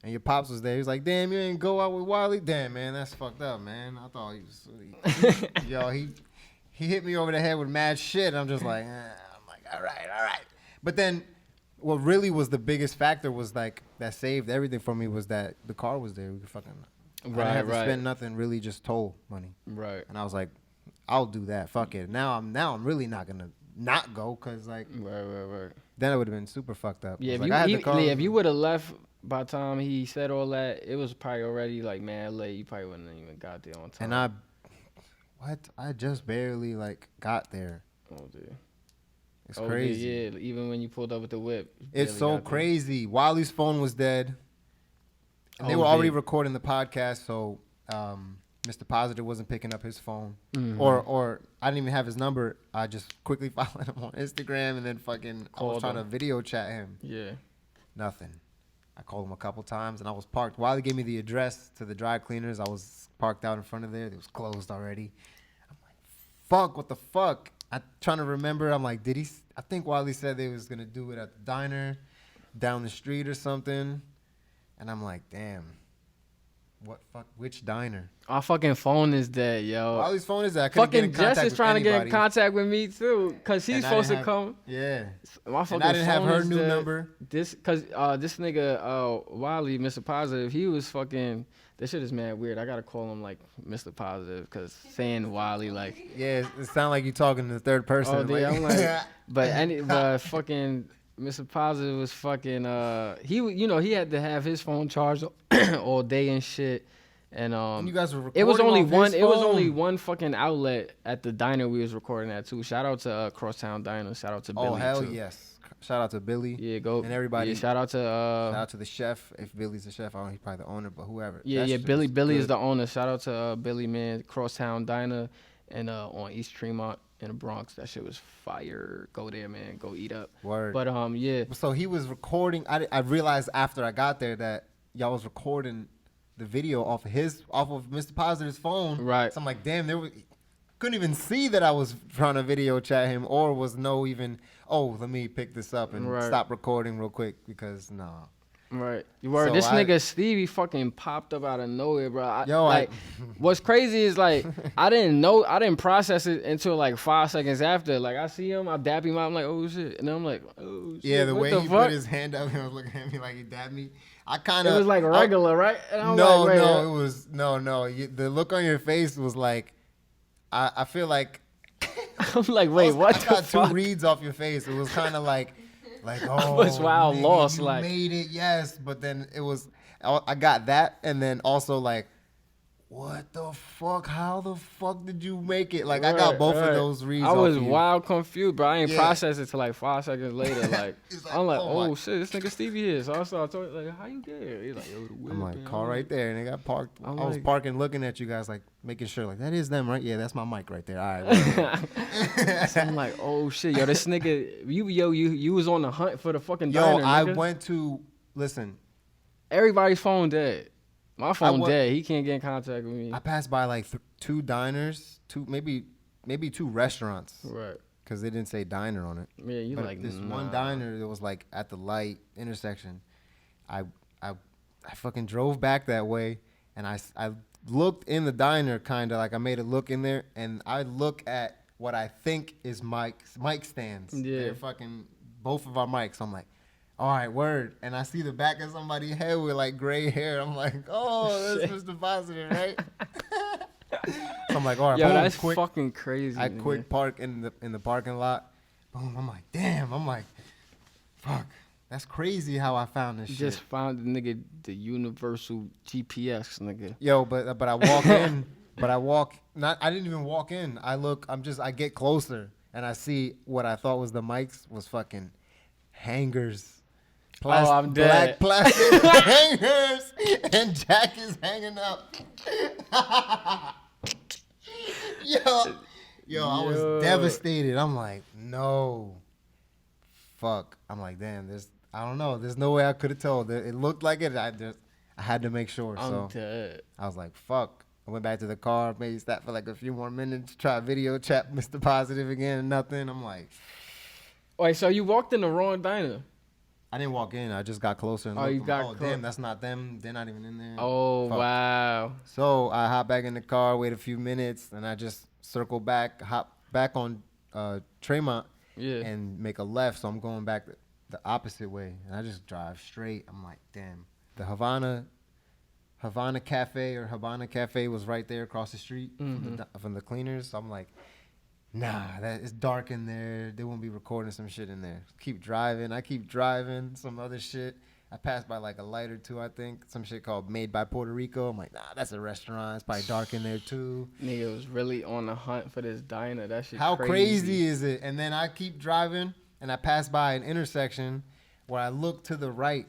your pops was there. He was like, damn, you ain't go out with Wally? Damn, man, that's fucked up, man. I thought he was, yo, he hit me over the head with mad shit. And I'm just like, I'm like, all right. But then what really was the biggest factor was like, that saved everything for me was that the car was there. We could fucking, I didn't have to spend nothing, really just toll money. Right. And I was like, I'll do that. Fuck it. Now I'm really not going to not go because like, right. Then it would have been super fucked up. Yeah, if you would have left by the time he said all that, it was probably already like mad late. You probably wouldn't have even got there on time. And I just barely like got there. Oh, dude. It's crazy. Yeah, even when you pulled up with the whip. It's so crazy. Wally's phone was dead. And they were already recording the podcast, so Mr. Positive wasn't picking up his phone. Mm-hmm. Or I didn't even have his number. I just quickly followed him on Instagram and then I was trying to video chat him. Yeah. Nothing. I called him a couple times and I was parked. Wally gave me the address to the dry cleaners. I was parked out in front of there. It was closed already. I'm like, fuck, what the fuck? I'm trying to remember. I'm like, I think Wally said they was going to do it at the diner down the street or something. And I'm like, damn. Which diner? Our fucking phone is dead, yo. Wally's phone is dead. I couldn't fucking get in contact Jess is with trying anybody. to get in contact with me too, cause he's supposed to come. Yeah. My fucking and I didn't have her phone new dead. number. This nigga Wally, Mr. Positive, he was fucking. This shit is mad weird. I gotta call him like Mr. Positive, cause saying Wally like. Yeah, it sounds like you talking to the third person. Oh, dude, I'm like, but fucking. Mr. Positive was fucking he had to have his phone charged all day and shit. And you guys were recording it was only phone. one fucking outlet at the diner we was recording at too. Shout out to Crosstown Diner. Shout out to Billy. Oh hell too. Yes. Shout out to Billy. Yeah, go and everybody. Yeah, shout out to the chef. If Billy's the chef, I don't know, he's probably the owner, but whoever. Yeah, Billy is the owner. Shout out to Billy, man. Crosstown Diner and on East Tremont in the Bronx. That shit was fire. Go there, man. Go eat up. Word. But yeah. So he was recording. I realized after I got there that y'all was recording the video off of Mr. Positive's phone. Right. So I'm like, damn, couldn't even see that I was trying to video chat him or was let me pick this up and stop recording real quick because nah. Right. This nigga Stevie fucking popped up out of nowhere, bro. What's crazy is like I didn't process it until like 5 seconds after. Like I see him, I dap him out, I'm like, oh shit. And then I'm like, oh shit. Yeah, the way he put his hand up, he was looking at me like he dabbed me. It was like regular, right? And I'm it was no. The look on your face was like, I feel like I'm like, wait, what? I got 2 reads off your face. It was kind of like, oh, I was wild lost. You like made it, yes, but then it was. I got that, and then also like, what the fuck? How the fuck did you make it? Like I got both of those reads. I was wild confused, bro. I ain't processed it till like 5 seconds later. Like, I'm like, oh shit, this nigga Stevie here. So I started talking like, how you get here? He's like, yo, the whip. I'm like, car right there, and they got parked. I was parking, looking at you guys, like making sure, like that is them, right? Yeah, that's my mic right there. All right. So I'm like, oh shit, yo, this nigga, you was on the hunt for the fucking diner. Yo, I went to listen. Everybody's phone dead. My phone dead. He can't get in contact with me. I passed by like 2 diners, maybe 2 restaurants. Right. Because they didn't say diner on it. Yeah, you but like this one diner that was like at the light intersection. I fucking drove back that way, and I looked in the diner, kind of like I made a look in there, and I look at what I think is mic stands. Yeah. They're fucking both of our mics. I'm like, all right, word. And I see the back of somebody's head with like gray hair. I'm like, oh, that's Mr. Positive, right? So I'm like, all right, yo, boom, that's quick. fucking crazy. I quick park in the parking lot. Boom, I'm like, damn. I'm like, fuck. That's crazy how I found this shit. Just found the nigga, the universal GPS, nigga. Yo, but I walk in, I didn't even walk in. I get closer and I see what I thought was the mics was fucking hangers. I'm dead. Black plastic hangers, and Jack is hanging up. Yo, I was devastated. I'm like, no, fuck. I'm like, damn. I don't know. There's no way I could have told. It looked like it. I had to make sure. I'm dead. I was like, fuck. I went back to the car, maybe sat for like a few more minutes, tried video chat Mr. Positive again, nothing. I'm like, wait, so you walked in the wrong diner? I didn't walk in. I just got closer and looked. Oh, damn, that's not them. They're not even in there. Oh, fuck. Wow. So I hop back in the car, wait a few minutes, and I just circle back, hop back on Tremont, and make a left. So I'm going back the opposite way, and I just drive straight. I'm like, damn, the Havana Cafe was right there across the street from the cleaners. So I'm like, nah, it's dark in there. They won't be recording some shit in there. I keep driving, some other shit. I passed by like a light or two, I think. Some shit called Made by Puerto Rico. I'm like, nah, that's a restaurant. It's probably dark in there too. Nigga was really on the hunt for this diner. That shit How crazy is it? And then I keep driving, and I pass by an intersection where I look to the right.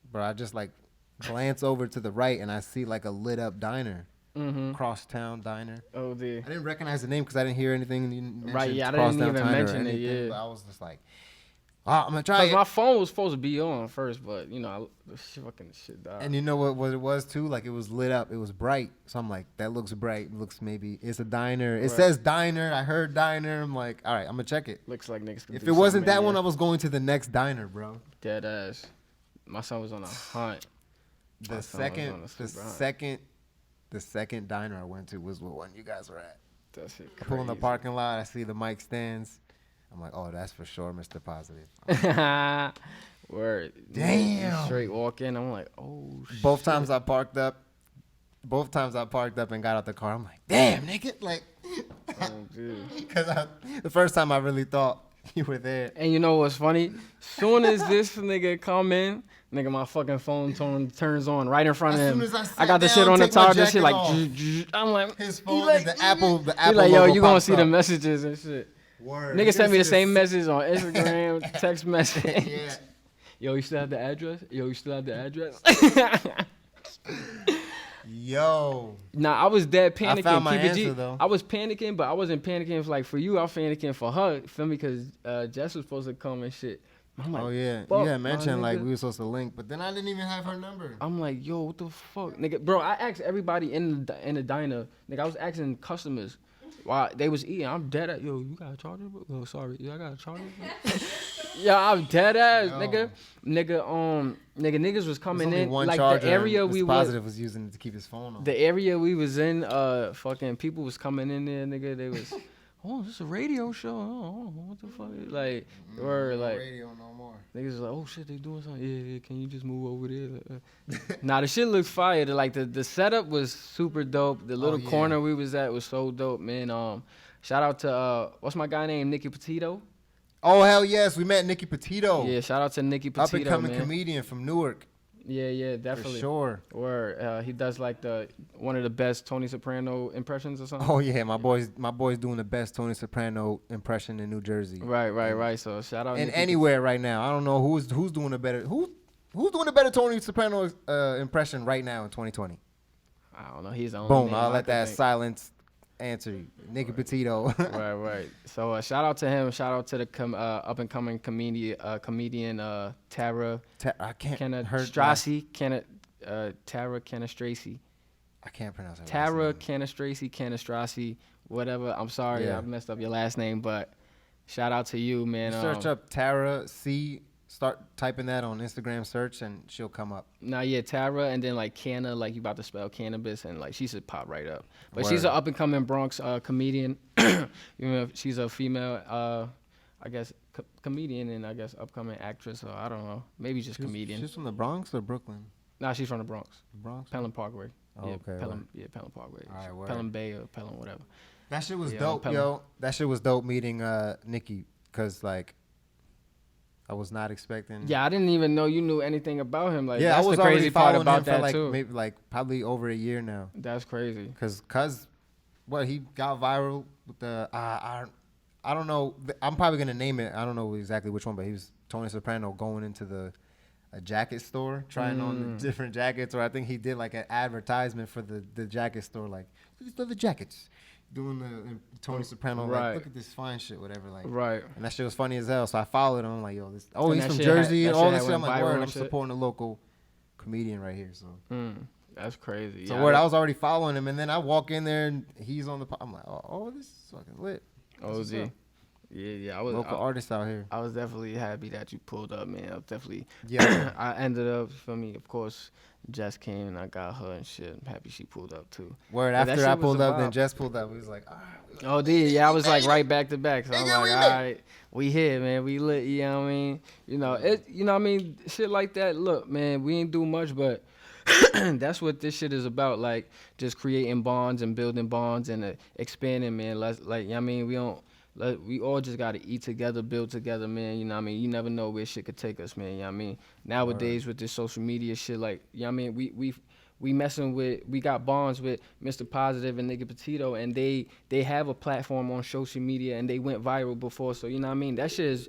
Bro, I just like glance over to the right, and I see like a lit up diner. Crosstown Diner. Oh, dear. I didn't recognize the name because I didn't hear anything. Right, yeah, I didn't even mention it, yeah. But I was just like, I'm going to try it. Because my phone was supposed to be on first, but, you know, the fucking shit died. And you know what it was, too? Like, it was lit up. It was bright. So I'm like, that looks bright. Looks maybe, it's a diner. It says diner. I heard diner. I'm like, all right, I'm going to check it. Looks like niggas can If it wasn't that one, I was going to the next diner, bro. Dead ass. My son was on a hunt. The second diner I went to was the one you guys were at. That shit crazy. I pull in the parking lot. I see the mic stands. I'm like, oh, that's for sure Mr. Positive. Word. Damn. Straight walk in. I'm like, oh, shit. Both times I parked up and got out the car. I'm like, damn, nigga. Like, because the first time I really thought you were there. And you know what's funny? Soon as this nigga come in, nigga, my fucking phone turns on right in front of him. I got the shit on the top, this shit like, I'm like, his phone is the Apple. He like, yo, you gonna see the messages and shit. Word. Nigga sent me the same message on Instagram, text message. Yeah. Yo, you still have the address? Yo. Nah, I was dead panicking. I found my answer, though. I was panicking, but I wasn't panicking for you. I was panicking for her. Feel me? Because Jess was supposed to come and shit. I'm like, oh, yeah. You had mentioned, like, we were supposed to link, but then I didn't even have her number. I'm like, yo, what the fuck? Nigga, bro, I asked everybody in the diner. Nigga, I was asking customers while they was eating. I'm dead at, yo, you got a charger, bro? Oh, sorry. Yeah, I got a charger, bro. Yeah, I'm dead ass, nigga. Niggas was coming in. One like, charger the area we was using to keep his phone on. The area we was in, fucking people was coming in there, nigga. They was, oh, this is a radio show. Oh, what the fuck? Like, or like, radio no more. Niggas was like, oh shit, they doing something. Yeah, can you just move over there? Nah, the shit looks fire. Like the setup was super dope. The little corner we was at was so dope, man. Shout out to what's my guy named Nicky Petito. Oh hell yes, we met Nicky Petito. Yeah, shout out to Nicky Petito, up and coming comedian from Newark. Yeah, definitely. For sure. Or he does like one of the best Tony Soprano impressions or something. Oh yeah, my boy's doing the best Tony Soprano impression in New Jersey. Right. So shout out. And anywhere right now, I don't know who's doing a better who's doing a better Tony Soprano impression right now in 2020. I don't know. He's the only. Boom! I'll let that silence answer you. Nicky Petito. Right. So shout out to him. Shout out to the up and coming comedian Tara Cannistraci Tara Cannistraci. I can't pronounce her. Tara Cannistraci, whatever. I'm sorry, I messed up your last name, but shout out to you, man. Search up Tara C. Start typing that on Instagram search and she'll come up. Nah, yeah, Tara, and then like Canna, like you about to spell cannabis, and like she should pop right up. But she's an up and coming Bronx comedian. You know, she's a female, I guess, comedian, and I guess upcoming actress. Or I don't know, maybe just comedian. She's from the Bronx or Brooklyn? Nah, she's from the Bronx. Bronx. Pelham Parkway. Oh, okay. Pelham Parkway. All right, Pelham Bay or Pelham whatever. That shit was dope, yo. That shit was dope meeting Nicky, cause like. I was not expecting. Yeah, I didn't even know you knew anything about him. Like, yeah, that's I was the crazy part about him for that like, too. Maybe like probably over a year now. That's crazy. Cause what he got viral with the I don't know. I'm probably gonna name it. I don't know exactly which one, but he was Tony Soprano going into a jacket store trying on the different jackets, or I think he did like an advertisement for the jacket store, like these are the jackets. Doing the Tony Soprano, like, look at this fine shit, whatever, like. Right. And that shit was funny as hell. So I followed him. I'm like, yo, he's from Jersey and all this shit. I'm like, word, I'm supporting a local comedian right here. So That's crazy. So I was already following him, and then I walk in there and he's on the. I'm like, oh, this is fucking lit. OG. Yeah. I was local artists out here. I was definitely happy that you pulled up, man. I was definitely. Yeah. I ended up, for me, of course. Jess came and I got her and shit. I'm happy she pulled up too. Word, after I pulled up, then Jess pulled up. We was like, all right. Oh, yeah, I was like right back to back. So I'm like, all right, we here, man. We lit, you know what I mean? You know, what I mean? Shit like that. Look, man, we ain't do much, but that's what this shit is about. Like, just creating bonds and building bonds and expanding, man. Like, you know what I mean? We all just got to eat together, build together, man. You know what I mean? You never know where shit could take us, man. You know what I mean? Nowadays with this social media shit, like, you know what I mean? We got bonds with Mr. Positive and Nicky Petito, and they have a platform on social media, and they went viral before. So, you know what I mean? That shit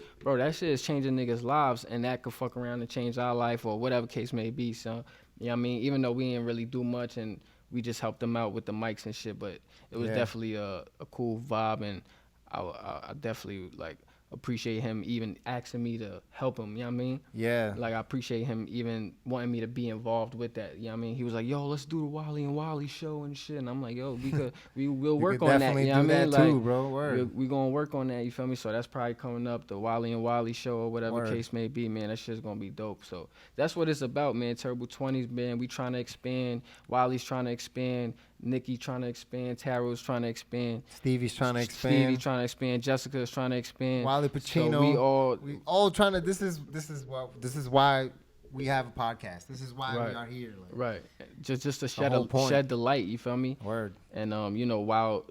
is changing niggas' lives, and that could fuck around and change our life or whatever case may be. So, you know what I mean? Even though we didn't really do much, and we just helped them out with the mics and shit, but it was definitely a cool vibe, and I definitely like appreciate him even asking me to help him, you know what I mean? Yeah. Like, I appreciate him even wanting me to be involved with that, you know what I mean? He was like, yo, let's do the Wally and Wally show and shit. And I'm like, yo, we'll work on that, you know what I mean? Like, too, bro. Word. We gonna work on that, you feel me? So that's probably coming up, the Wally and Wally show or whatever case may be, man. That shit's gonna be dope. So that's what it's about, man. Terrible 20s, man. We trying to expand. Wally's trying to expand. Nikki trying to expand. Tara's trying to expand. Stevie's trying to expand. Jessica's trying to expand. Wally Pacino. So we all trying to. This is why we have a podcast. This is why we are here. Like, right. Just to shed the light. You feel me? Word. And you know, while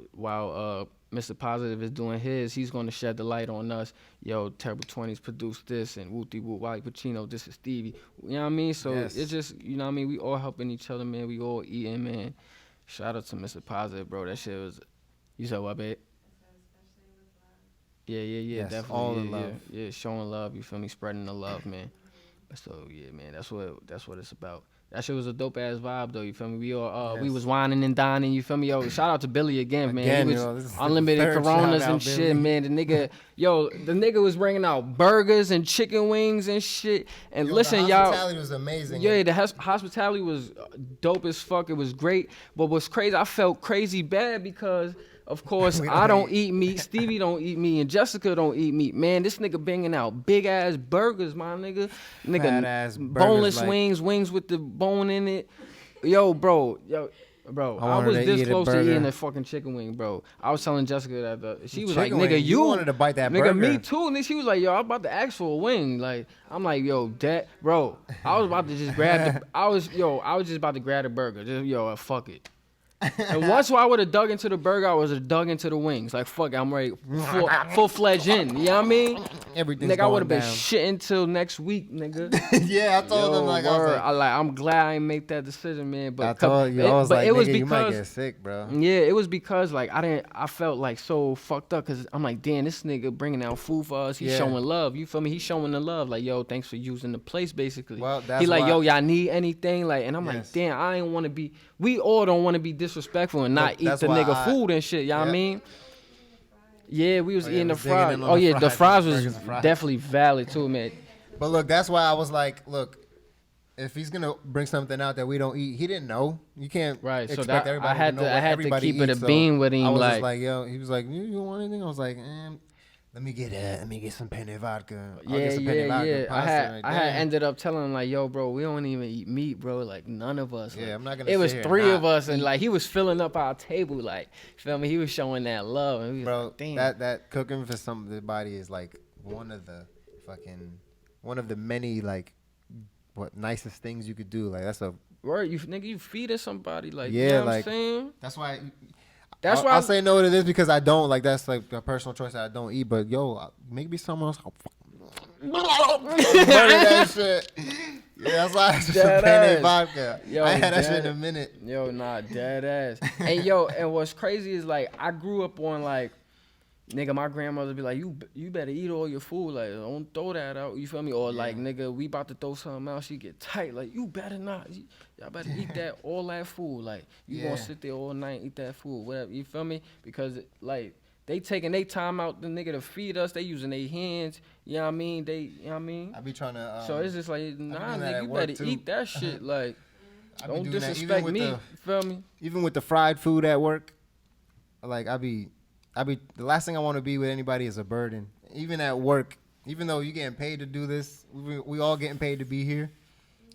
Mr. Positive is doing his, he's going to shed the light on us. Yo, Terrible 20s produced this, and whoop-de whoop, Wally Pacino, this is Stevie. You know what I mean? So it's just, you know what I mean? We all helping each other, man. We all eating, man. Shout out to Mr. Positive, bro. That shit was, you said what, babe? Yeah, yes, definitely. All the love. Yeah, showing love, you feel me? Spreading the love, man. So, yeah, man, that's what it's about. That shit was a dope ass vibe though, you feel me? We all we was whining and dining, you feel me? Yo, shout out to Billy again, man. He was unlimited Coronas and shit, Billy. Man. The nigga was bringing out burgers and chicken wings and shit. And listen, the y'all, hospitality was amazing. Yeah, the hospitality was dope as fuck. It was great. But what's crazy, I felt crazy bad because, of course, I don't eat meat. Stevie don't eat meat, and Jessica don't eat meat. Man, this nigga banging out big ass burgers, my nigga. Fat-ass burgers, boneless wings with the bone in it. Yo, bro. I was this close to eating a fucking chicken wing, bro. I was telling Jessica that she was like, nigga, you wanted to bite that burger. Nigga, me too. And then she was like, yo, I'm about to ask for a wing. Like, I'm like, yo, bro. I was about to just grab I was just about to grab the burger. Just, fuck it. And once I would have dug into the burger, I was dug into the wings. Like, fuck it, I'm ready, full-fledged in. You know what I mean? Everything's nigga, I would have been down. shitting till next week, nigga. Yeah, I told them, like, word. I was like, I'm glad I ain't make that decision, man. But I told you, I was like, it was nigga, because, you might get sick, bro. Yeah, it was because, like, I felt, like, so fucked up because I'm like, damn, this nigga bringing out food for us. He's showing love. You feel me? He's showing the love. Like, yo, thanks for using the place, basically. Well, that's he like, why, yo, y'all need anything? Like, and I'm like, damn, I ain't want to be, we all don't want to be disrespectful and not eat the nigga food and shit, you know what I mean? Yeah, we was eating the fries. Oh, yeah, the fries was definitely valid too, man. But look, that's why I was like, look, if he's going to bring something out that we don't eat, he didn't know. You can't expect everybody to know what everybody eats. I had to keep it a bean with him. I was just like, yo, he was like, you want anything? I was like, let me get some penne vodka. Yeah. I had ended up telling him like, yo, bro, we don't even eat meat, bro. Like none of us. Yeah, like, I'm not gonna. It was three of us, and like he was filling up our table, like, feel me? He was showing that love, and we was bro, like, damn. That cooking for somebody is like one of the many like nicest things you could do. Like that's a word. You feeding somebody, like, yeah, you know like what I'm saying? that's why. That's why I'll say no to this because I don't like. That's like a personal choice that I don't eat. But yo, maybe someone else. That shit. Yeah, that's why it's just some penne vodka. Yo, I had that shit in a minute. Yo, nah, dead ass. And what's crazy is like I grew up on like, nigga, my grandmother be like, you better eat all your food. Like, don't throw that out. You feel me? Or like, nigga, we about to throw something out. She get tight. Like, you better not. Y'all better eat that all that food. Like, you gonna sit there all night and eat that food, whatever. You feel me? Because like they taking their time out, the nigga, to feed us. They using their hands. You know what I mean? You know what I mean? I be trying to. So it's just like, nah, nigga, you better eat that shit. Like, Don't disrespect me. You feel me? Even with the fried food at work, like I be the last thing I want to be with anybody is a burden. Even at work, even though you getting paid to do this, we all getting paid to be here.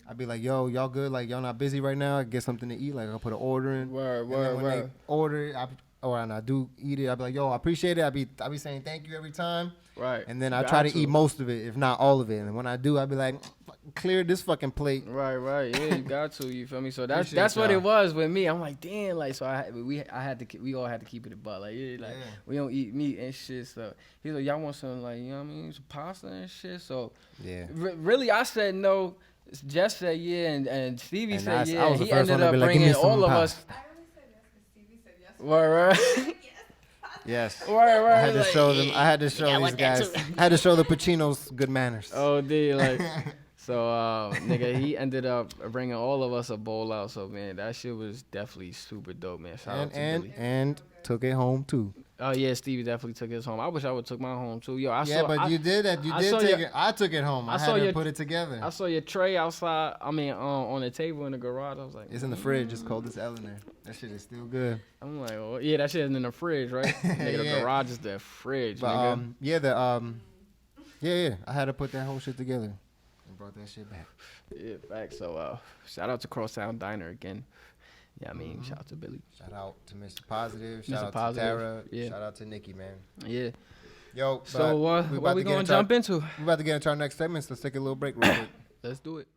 I'd be like, yo, y'all good? Like, y'all not busy right now? I get something to eat. Like, I'll put an order in. Word. They order it, and I do eat it, I'd be like, yo, I appreciate it. I be saying thank you every time. Right. And then I try to eat most of it, if not all of it. And when I do, I'd be like, clear this fucking plate. Right. Yeah, you got to. You feel me? So that's what it was with me. I'm like, damn. Like, so we all had to keep it a butt. Like, we don't eat meat and shit. So he's like, y'all want some, like, you know what I mean, some pasta and shit. So really, I said no. Jess said yeah, and Stevie said yeah. And he ended up bringing all of us. I only said yes because Stevie said yes. Right. Yes. Right. I had to show them. I had to show these guys. I had to show the Pacinos good manners. Oh, dude, like. So, nigga, he ended up bringing all of us a bowl out. So, man, that shit was definitely super dope, man. Shout out to Billy. And took it home too. Oh yeah, Stevie definitely took his home. I wish I would took mine home too. Yo, you did that. You did take it. I took it home. I had to put it together. I saw your tray outside. I mean, on the table in the garage. I was like, it's in the fridge. It's cold as hell in there. That shit is still good. I'm like, oh yeah, that shit is in the fridge, right? Nigga, the garage is the fridge, nigga. Yeah. I had to put that whole shit together and brought that shit back. Yeah, facts. So, shout out to Crosstown Diner again. Yeah, I mean, shout out to Billy. Shout out to Mr. Positive. Shout out to Tara. Yeah. Shout out to Nikki, man. Yeah. Yo, so what we going to jump into? We're about to get into our next segments. Let's take a little break real quick. Let's do it.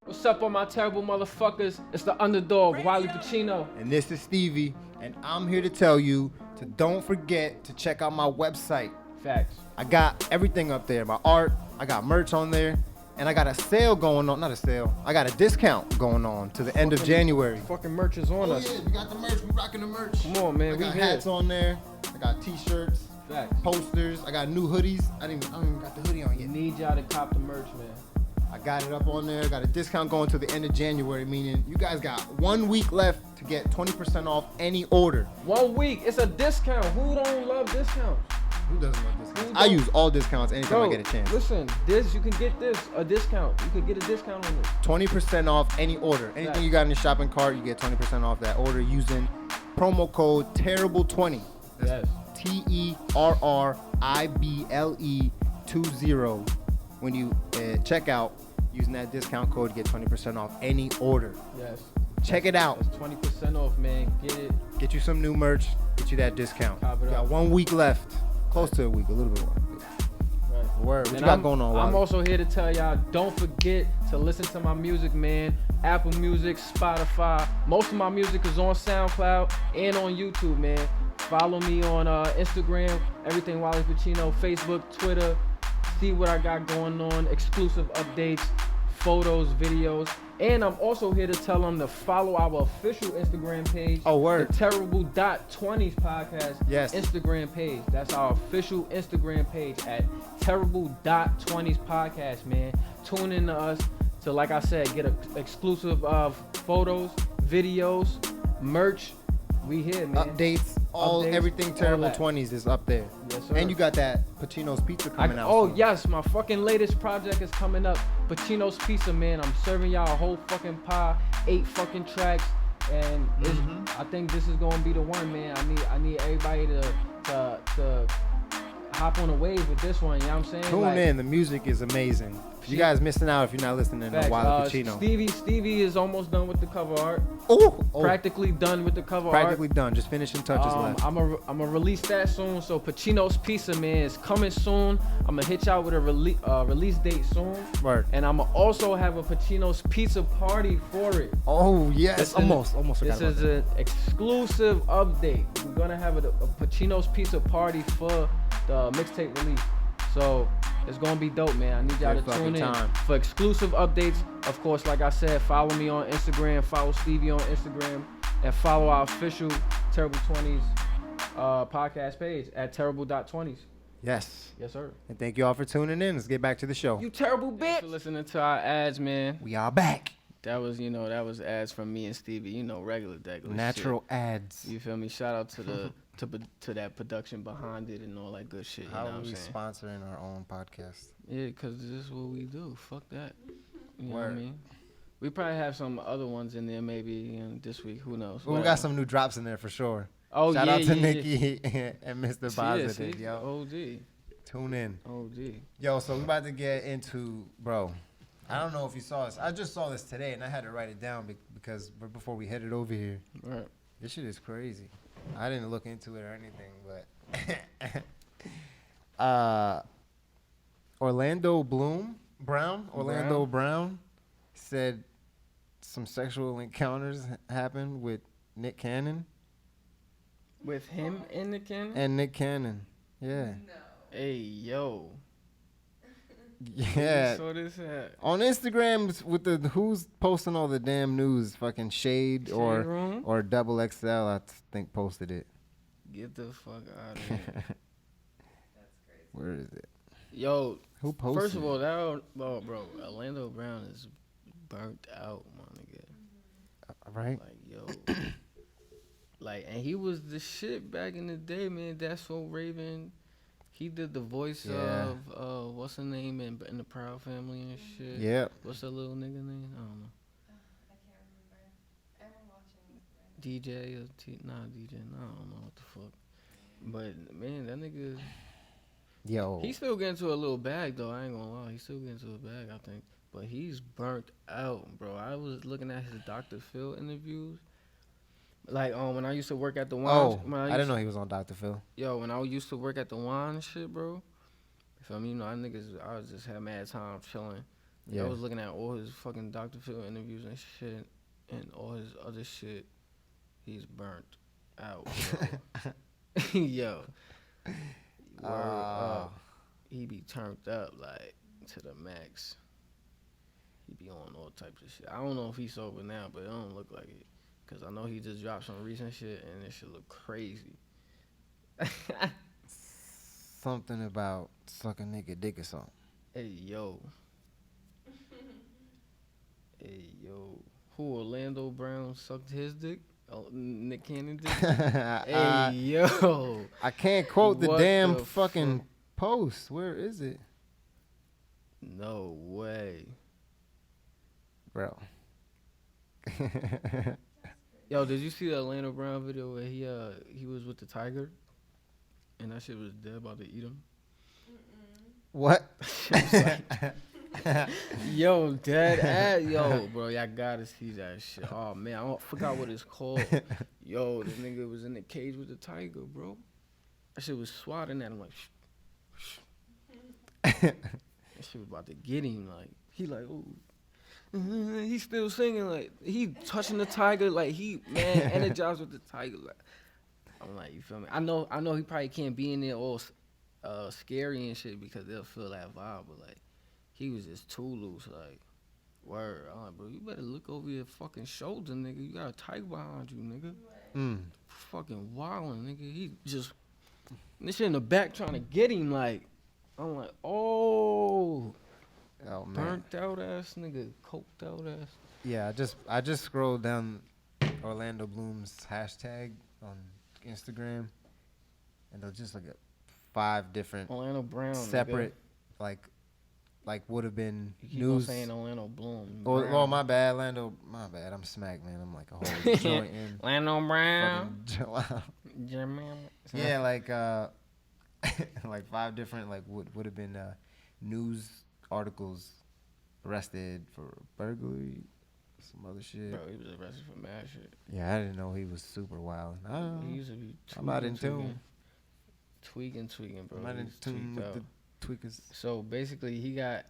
What's up, all my terrible motherfuckers? It's the underdog, Wally Pacino. And this is Stevie. And I'm here to tell you to don't forget to check out my website. Facts. I got everything up there. My art. I got merch on there. And I got a sale going on. Not a sale. I got a discount going on to the end of January. Fucking merch is on us. Yeah, we got the merch. We rocking the merch. Come on, man. I got hats on there. I got t-shirts. Facts. Posters. I got new hoodies. I don't even got the hoodie on yet. Need y'all to cop the merch, man. I got it up on there. Got a discount going to the end of January, meaning you guys got 1 week left to get 20% off any order. 1 week. It's a discount. Who don't love discounts? Who doesn't love discounts? I use all discounts anytime I get a chance. Listen, you can get a discount. You could get a discount on this. 20% off any order. Anything you got in your shopping cart, you get 20% off that order using promo code TERRIBLE20. Yes. TERRIBLE20. When you check out, using that discount code, you get 20% off any order. Yes. Check it out. That's 20% off, man. Get it. Get you some new merch. Get you that discount. You got 1 week left. Close to a week, a little bit more. Right. Word. What you got going on, Wally? I'm also here to tell y'all, don't forget to listen to my music, man. Apple Music, Spotify. Most of my music is on SoundCloud and on YouTube, man. Follow me on Instagram, everything Wally Pacino, Facebook, Twitter. See what I got going on, exclusive updates, photos, videos. And I'm also here to tell them to follow our official Instagram page. Oh, word. The Terrible.20s podcast. Yes. Instagram page. That's our official Instagram page at Terrible.20s podcast, man. Tune in to us to, like I said, get exclusive photos, videos, merch. We here, man. Updates, everything Terrible 20s is up there. Yes, sir. And you got that Pacino's Pizza coming out. Oh, soon. yes, my fucking latest project is coming up. Pacino's Pizza, man. I'm serving y'all a whole fucking pie, 8 fucking tracks, and I think this is gonna be the one, man. I need everybody to hop on a wave with this one. You know what I'm saying? Tune in. The music is amazing. You guys missing out if you're not listening to Wally Pacino. Stevie is almost done with the cover art. Practically done with the cover art. Practically done. Just finishing touches left. I'm gonna release that soon. So Pacino's Pizza, man, is coming soon. I'm gonna hit y'all with a release date soon. Word. And I'm gonna also have a Pacino's Pizza party for it. Oh yes, almost forgot This is an exclusive update. We're gonna have a Pacino's Pizza party for the mixtape release. So it's gonna be dope, man. I need y'all to tune in for exclusive updates. Of course, like I said, follow me on Instagram, follow Stevie on Instagram, and follow our official Terrible 20s podcast page at Terrible.20s. Yes. Yes, sir. And thank you all for tuning in. Let's get back to the show. You terrible bitch. Thanks for listening to our ads, man. We are back. That was ads from me and Stevie. Regular natural shit. Ads. You feel me? Shout out to the to that production behind it and all that good shit. How you know are what we I'm saying? sponsoring our own podcast? Yeah, because this is what we do. Fuck that. You know what I mean? We probably have some other ones in there maybe this week. Who knows? Well, we got some new drops in there for sure. Oh, Shout out to yeah. Nikki and Mr. Positive, yo. OD. Tune in. OD. Yo, so we about to get into, bro, I don't know if you saw this. I just saw this today, and I had to write it down because before we headed over here. Right. This shit is crazy. I didn't look into it or anything, but Orlando Brown said some sexual encounters happened with Nick Cannon. With him and Nick Cannon? And Nick Cannon, yeah. No. Hey, yo. Yeah. So this on Instagram with who's posting all the damn news? Fucking Shade or Double XL, I think posted it. Get the fuck out of here. That's crazy. Where is it? Yo, who posted? First of all, bro, Orlando Brown is burnt out, my nigga. Right? Like, yo. And he was the shit back in the day, man. That's so Raven. He did the voice of what's her name in the Proud Family and shit. Yep. What's that little nigga name? I don't know. I can't remember. I'm watching right DJ or DJ. No, I don't know what the fuck. But man, that nigga. Yo. He still getting to a little bag though. I ain't gonna lie. He still getting to a bag, I think. But he's burnt out, bro. I was looking at his Dr. Phil interviews. When I used to work at the wine. I didn't know he was on Dr. Phil. Yo, when I used to work at the wine and shit, bro. You feel me? You know, I was just had mad time chilling. Yeah. I was looking at all his fucking Dr. Phil interviews and shit, and all his other shit. He's burnt out, bro. Yo. He be turned up, to the max. He be on all types of shit. I don't know if he's sober now, but it don't look like it. Because I know he just dropped some recent shit, and it should look crazy. Something about suck a nigga dick or something. Hey, yo. Hey, yo. Who, Orlando Brown sucked his dick? Oh, Nick Cannon dick? Hey, yo. I can't quote the damn fucking post. Where is it? No way. Bro. Yo, did you see the Orlando Brown video where he was with the tiger? And that shit was dead about to eat him? What? Yo, dead ass. Yo, bro, y'all gotta see that shit. Oh, man, I forgot what it's called. Yo, this nigga was in the cage with the tiger, bro. That shit was swatting at him that shit was about to get him. He ooh. He's still singing, he touching the tiger, he energized with the tiger. I'm you feel me? I know he probably can't be in there all scary and shit because they'll feel that vibe, but he was just too loose, word. I'm bro, you better look over your fucking shoulder, nigga. You got a tiger behind you, nigga. Fucking wildin', nigga. He just this shit in the back trying to get him, I'm oh man. Burnt out ass nigga, coked out ass. Yeah, I just scrolled down Orlando Bloom's hashtag on Instagram, and there's just 5 different Orlando Brown separate nigga. like would have been you keep news. On saying Orlando Bloom. Oh, my bad, Orlando. My bad. I'm smacked, man. I'm a whole joint in. Orlando Brown. Yeah, 5 different would have been news articles. Arrested for burglary, some other shit. Bro, he was arrested for mad shit. Yeah, I didn't know he was super wild. He used to be I'm not in tune. Tweaking, bro. I'm not in tune with the tweakers. So basically, he got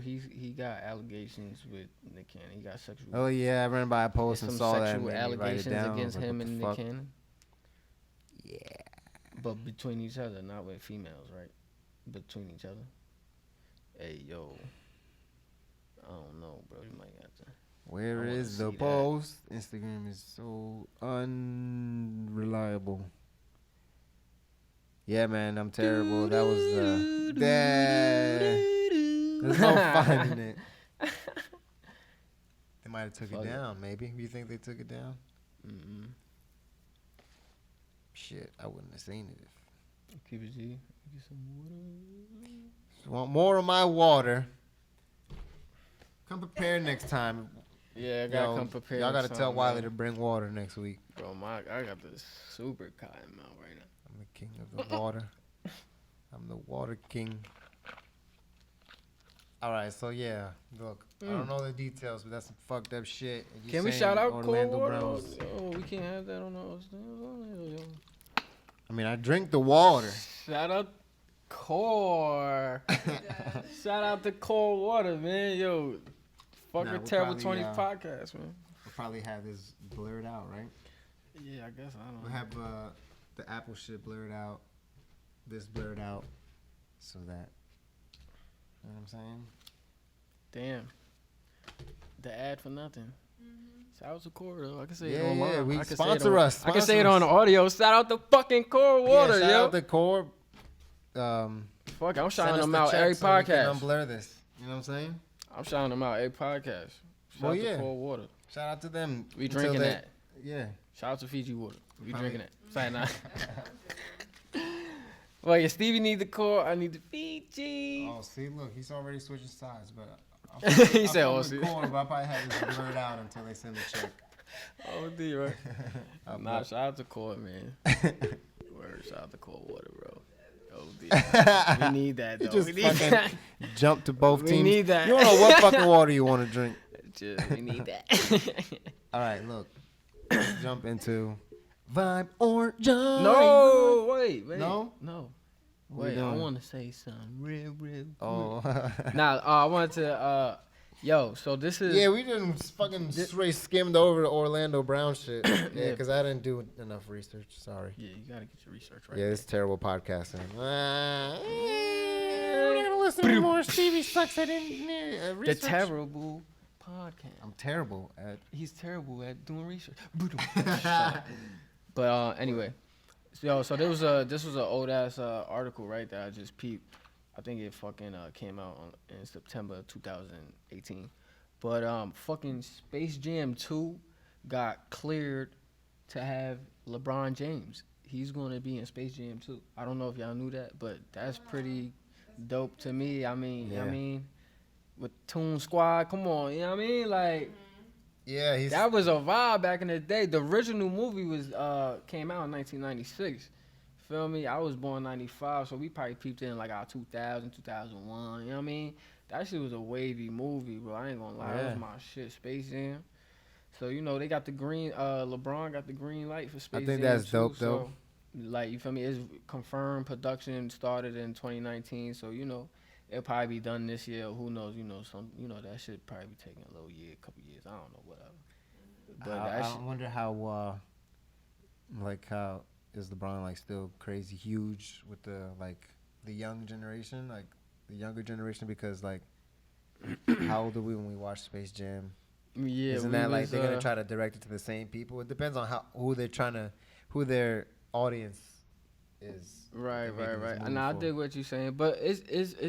he got allegations with Nick Cannon. He got sexual. Oh yeah, I ran by a post and saw that. Sexual allegations against him and Nick Cannon. Yeah. But between each other, not with females, right? Between each other. Hey, yo. I don't know, bro. You might have to. Where is the post? Instagram is so unreliable. Yeah, man, I'm terrible. That was there's no finding it. They might have took it down, maybe. You think they took it down? Mm-mm. Shit, I wouldn't have seen it. Keep it G. Get some water. Want more of my water? Come prepared next time. Yeah, I gotta come prepared. Y'all gotta tell Wally to bring water next week. Bro, I got this super cotton mouth right now. I'm the king of the water. I'm the water king. All right, so yeah, look, I don't know the details, but that's some fucked up shit. Can we shout out cold water? Oh, we can't have that on us. I mean, I drink the water. Shout out Core. Shout out to cold water, man. Yo, fucking Terrible 20s podcast, man. We'll probably have this blurred out, right? Yeah, I guess. I don't know. We'll have the Apple shit blurred out, this blurred out, so that, you know what I'm saying? Damn. The ad for nothing. Shout out to Core, though. I can say it online. Yeah, I can sponsor us. I can say it on the audio. Shout out to fucking Core Water, shout yo. out to Core. Fuck, I'm shouting them out every podcast. So we can unblur this. You know what I'm saying? I'm shouting them out every podcast. Shout out to Core Water. Shout out to them. We drinking that. Yeah. Shout out to Fiji Water. We drinking that. Say nah. Well, yeah, Stevie need the Core. I need the Fiji. Oh, see, look, he's already switching sides, but he said, "Oh, see." Core, but I probably have this blurred out until they send the check. Oh, D, right? Nah, shout out to Core, man. Word, shout out to Core Water, bro. Oh, D. We need that, though. You just fucking jump to both teams. We need that. You don't know what fucking water you want to drink. We need that. All right, look. Let's jump into Vibe or Joy. No, wait. No? No. Wait, I want to say something real. Oh. Nah, I wanted to, so this is... Yeah, we didn't fucking straight skimmed over the Orlando Brown shit. Yeah, because I didn't do enough research. Sorry. Yeah, you got to get your research right. Yeah, it's terrible podcasting. We're going to listen to more Stevie sucks at research. The terrible podcast. I'm terrible at... He's terrible at doing research. But anyway, so this was an old ass article, right, that I just peeped. I think it fucking came out in September 2018. But fucking Space Jam 2 got cleared to have LeBron James. He's going to be in Space Jam 2. I don't know if y'all knew that, but that's pretty dope to me. I mean, with Toon Squad, come on, you know what I mean? Like, yeah, that was a vibe back in the day. The original movie came out in 1996. Feel me? I was born 95, so we probably peeped in like our 2000, 2001. You know what I mean? That shit was a wavy movie, bro. I ain't gonna lie. That was my shit, Space Jam. So, you know, they got the green, LeBron got the green light for Space Jam. I think that's dope, though. Like, you feel me? It's confirmed production started in 2019, so, you know, it'll probably be done this year. Who knows? You know, that shit probably be taking a little year, a couple years. I don't know, whatever. But I wonder how, how is LeBron like still crazy huge with the young generation, like the younger generation, because like how old are we when we watch Space Jam? Yeah, isn't that like they're gonna try to direct it to the same people? It depends on who their audience is. Right. And I dig what you're saying, but it's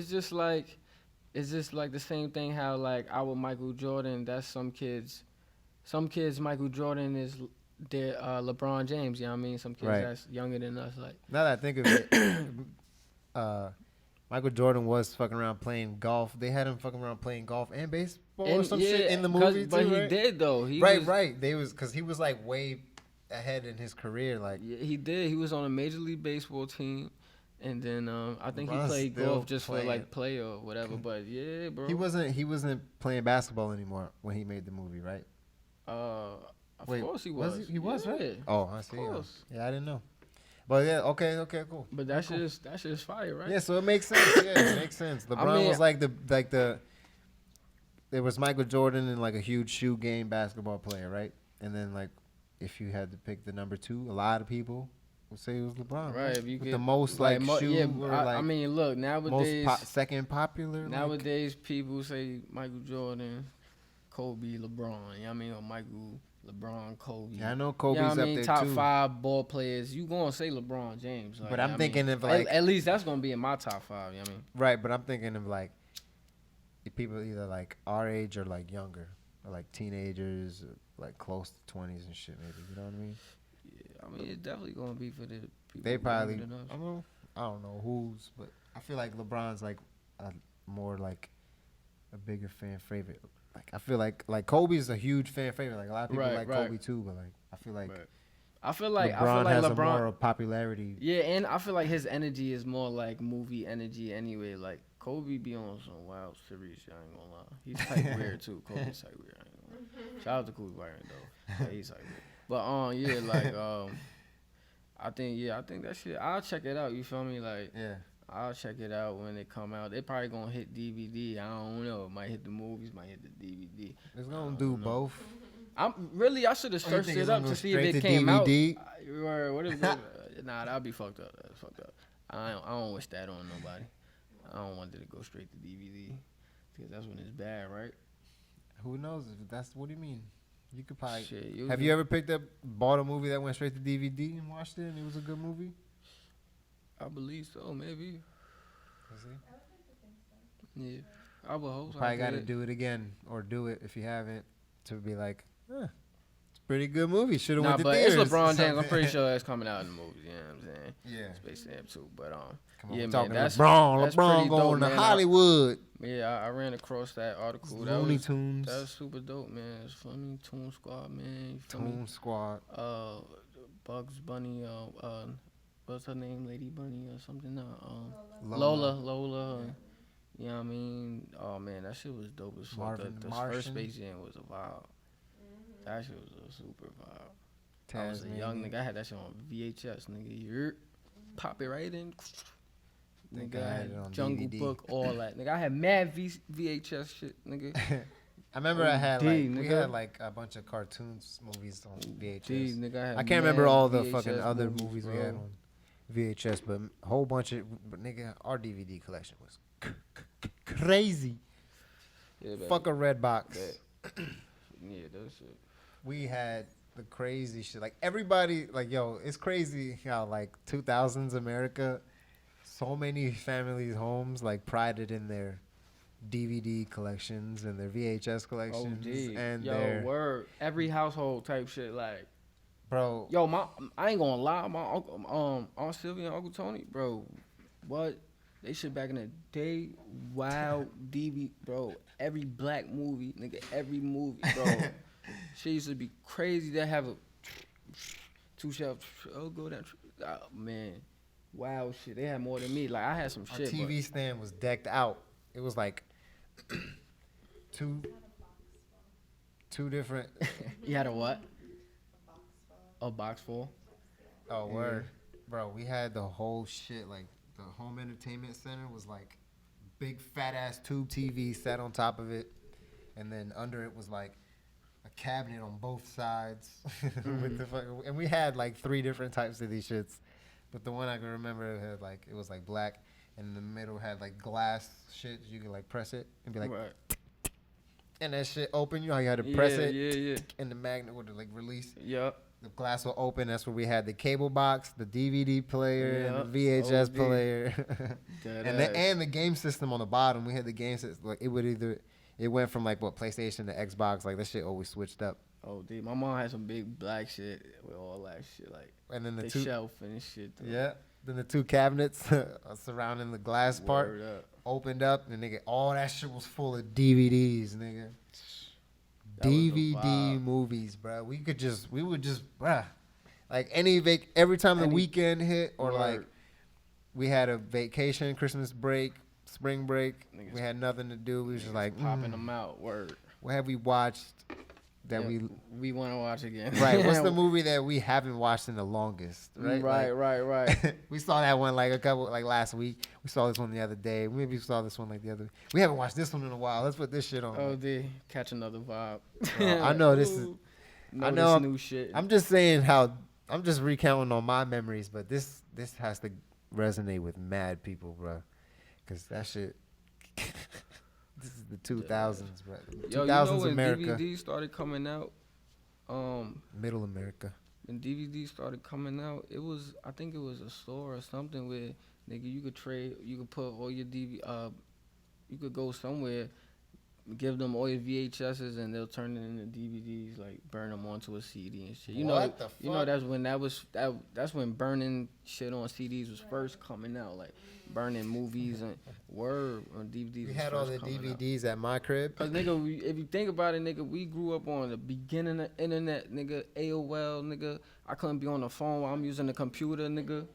just like the same thing. How like our Michael Jordan, that's some kids Michael Jordan is their LeBron James. You know what I mean? Some kids that's younger than us. Like, now that I think of it, Michael Jordan was fucking around playing golf. They had him fucking around playing golf and baseball or some shit in the movie too. But he did though. Right. They was because he was like way ahead in his career. Like, yeah, he did. He was on a Major League Baseball team, and then I think he played golf just for like play or whatever. But yeah, bro. He wasn't playing basketball anymore when he made the movie, right? Of course he was. He was, yeah. right? Oh, I see. Of course. Yeah, I didn't know. But yeah, okay, cool. But that shit is fire, right? Yeah, so it makes sense. Yeah, it makes sense. LeBron was like the there was Michael Jordan and like a huge shoe game basketball player, right? And then like if you had to pick the number 2, a lot of people would say it was LeBron. Right. If you with the most like shoe. Yeah, or, like, I mean, look, nowadays second popular. Nowadays people say Michael Jordan, Kobe, LeBron. You know what I mean? Or Michael, LeBron, Kobe. Yeah, I know Kobe's up there top too. 5 ball players. You gonna say LeBron James? Like, but I'm thinking of like at least that's gonna be in my top 5. You know what I mean? Right, but I'm thinking of like people either like our age or like younger, or like teenagers, or like close to 20s and shit. Maybe, you know what I mean? Yeah, I mean it's definitely gonna be for the people. They probably. I don't know who's, but I feel like LeBron's like a more like a bigger fan favorite. like I feel like Kobe's a huge fan favorite. Like a lot of people like right. Kobe too, but like I feel like LeBron has LeBron a more popularity. Yeah, and I feel like his energy is more like movie energy anyway. Like Kobe be on some wild series. I ain't gonna lie. He's type weird too. Kobe's type weird. I ain't gonna lie. Shout out to Kobe Bryant though. Yeah, he's type weird. But yeah, like I think that shit. I'll check it out. You feel me? Like I'll check it out when it come out. They probably gonna hit DVD. I don't know. It might hit the movies. Might hit the DVD. It's gonna do both. I should have searched it up to see if it came DVD? out. What is it? Nah, that'd be fucked up. That's fucked up. I don't wish that on nobody. I don't want it to go straight to DVD because that's when it's bad, right? Who knows? If that's what do you mean? You could probably. Shit, have you ever bought a movie that went straight to DVD and watched it and it was a good movie? I believe so, maybe. See? Yeah, I would hope so. Probably got to do it again or do it if you haven't to be like, it's a pretty good movie. Should have went to theaters. It's LeBron James. I'm pretty sure it's coming out in the movies. You know what I'm saying? Yeah. Space Jam too, but man, LeBron going to Hollywood. Yeah, I ran across that article. Looney Tunes. That was super dope, man. It's funny. Toon Squad, man. Toon Squad. Bugs Bunny. What's her name? Lady Bunny or something? Lola. You know what I mean? Oh man, that shit was dope as fuck. The first Space Jam was a vibe. That shit was a super vibe. I was a young nigga. I had that shit on VHS, nigga. You pop it right in. Nigga, I had Jungle DVD. Book, all that. Nigga, I had mad VHS shit, nigga. I remember we had like a bunch of cartoons movies on VHS. Nigga, I can't remember all the fucking other movies we had on VHS, but a whole bunch of, nigga, our DVD collection was crazy. Yeah, fuck a red box. Yeah, that shit. We had the crazy shit. Like everybody, like it's crazy how like 2000s America, so many families' homes like prided in their DVD collections and their VHS collections and word every household type shit like. Bro, I ain't gonna lie, my uncle, Aunt Sylvia and Uncle Tony, bro, what they shit back in the day, wild DVD, bro. Every black movie, nigga, every movie, bro. Shit used to be crazy. They have a 2 shelf. Oh, go down, man, wow shit. They had more than me. Like I had some shit. Our TV stand was decked out. It was like two different. You had a what? A box full. Oh, word. Bro, we had the whole shit. Like, the home entertainment center was like big fat ass tube TV set on top of it. And then under it was like a cabinet on both sides. With the and we had like 3 different types of these shits. But the one I can remember had like, it was like black. And in the middle had like glass shit. You could like press it and be like, right. And that shit open. You know how you had to press it? Yeah. And the magnet would like release. Yep. The glass will open. That's where we had the cable box, the DVD player, and the VHS player, and the game system on the bottom. We had the game system. Like it went from like PlayStation to Xbox. Like that shit always switched up. Oh, dude, my mom had some big black shit with all that shit, like and then the shelf and shit. Though. Yeah. Then the 2 cabinets surrounding the glass part opened up, and nigga, all that shit was full of DVDs, nigga. DVD movies, bro. We would just, bruh. Like every time the weekend hit, or like we had a vacation, Christmas break, spring break, we had nothing to do. We was just like popping them out. Word. What have we watched that we want to watch again? Right. What's the movie that we haven't watched in the longest? Right. Right. We saw that one like last week. We saw this one the other day. Maybe we saw this one like the other. We haven't watched this one in a while. Let's put this shit on. Oh, catch another vibe. I know this is. I know new shit. I'm just saying how I'm just recounting on my memories, but this has to resonate with mad people, bro, because that shit. This is the 2000s, bro. 2000s when America. DVDs started coming out, Middle America. When DVDs started coming out, I think it was a store or something where nigga you could put all your you could go somewhere, give them all your VHSs and they'll turn it into DVDs, like burn them onto a CD and shit. What the fuck? You know that's when burning shit on CDs was first coming out, like burning movies and word on DVDs. We had all the DVDs at my crib. Cause nigga, if you think about it, nigga, we grew up on the beginning of internet, nigga. AOL, nigga. I couldn't be on the phone while I'm using the computer, nigga.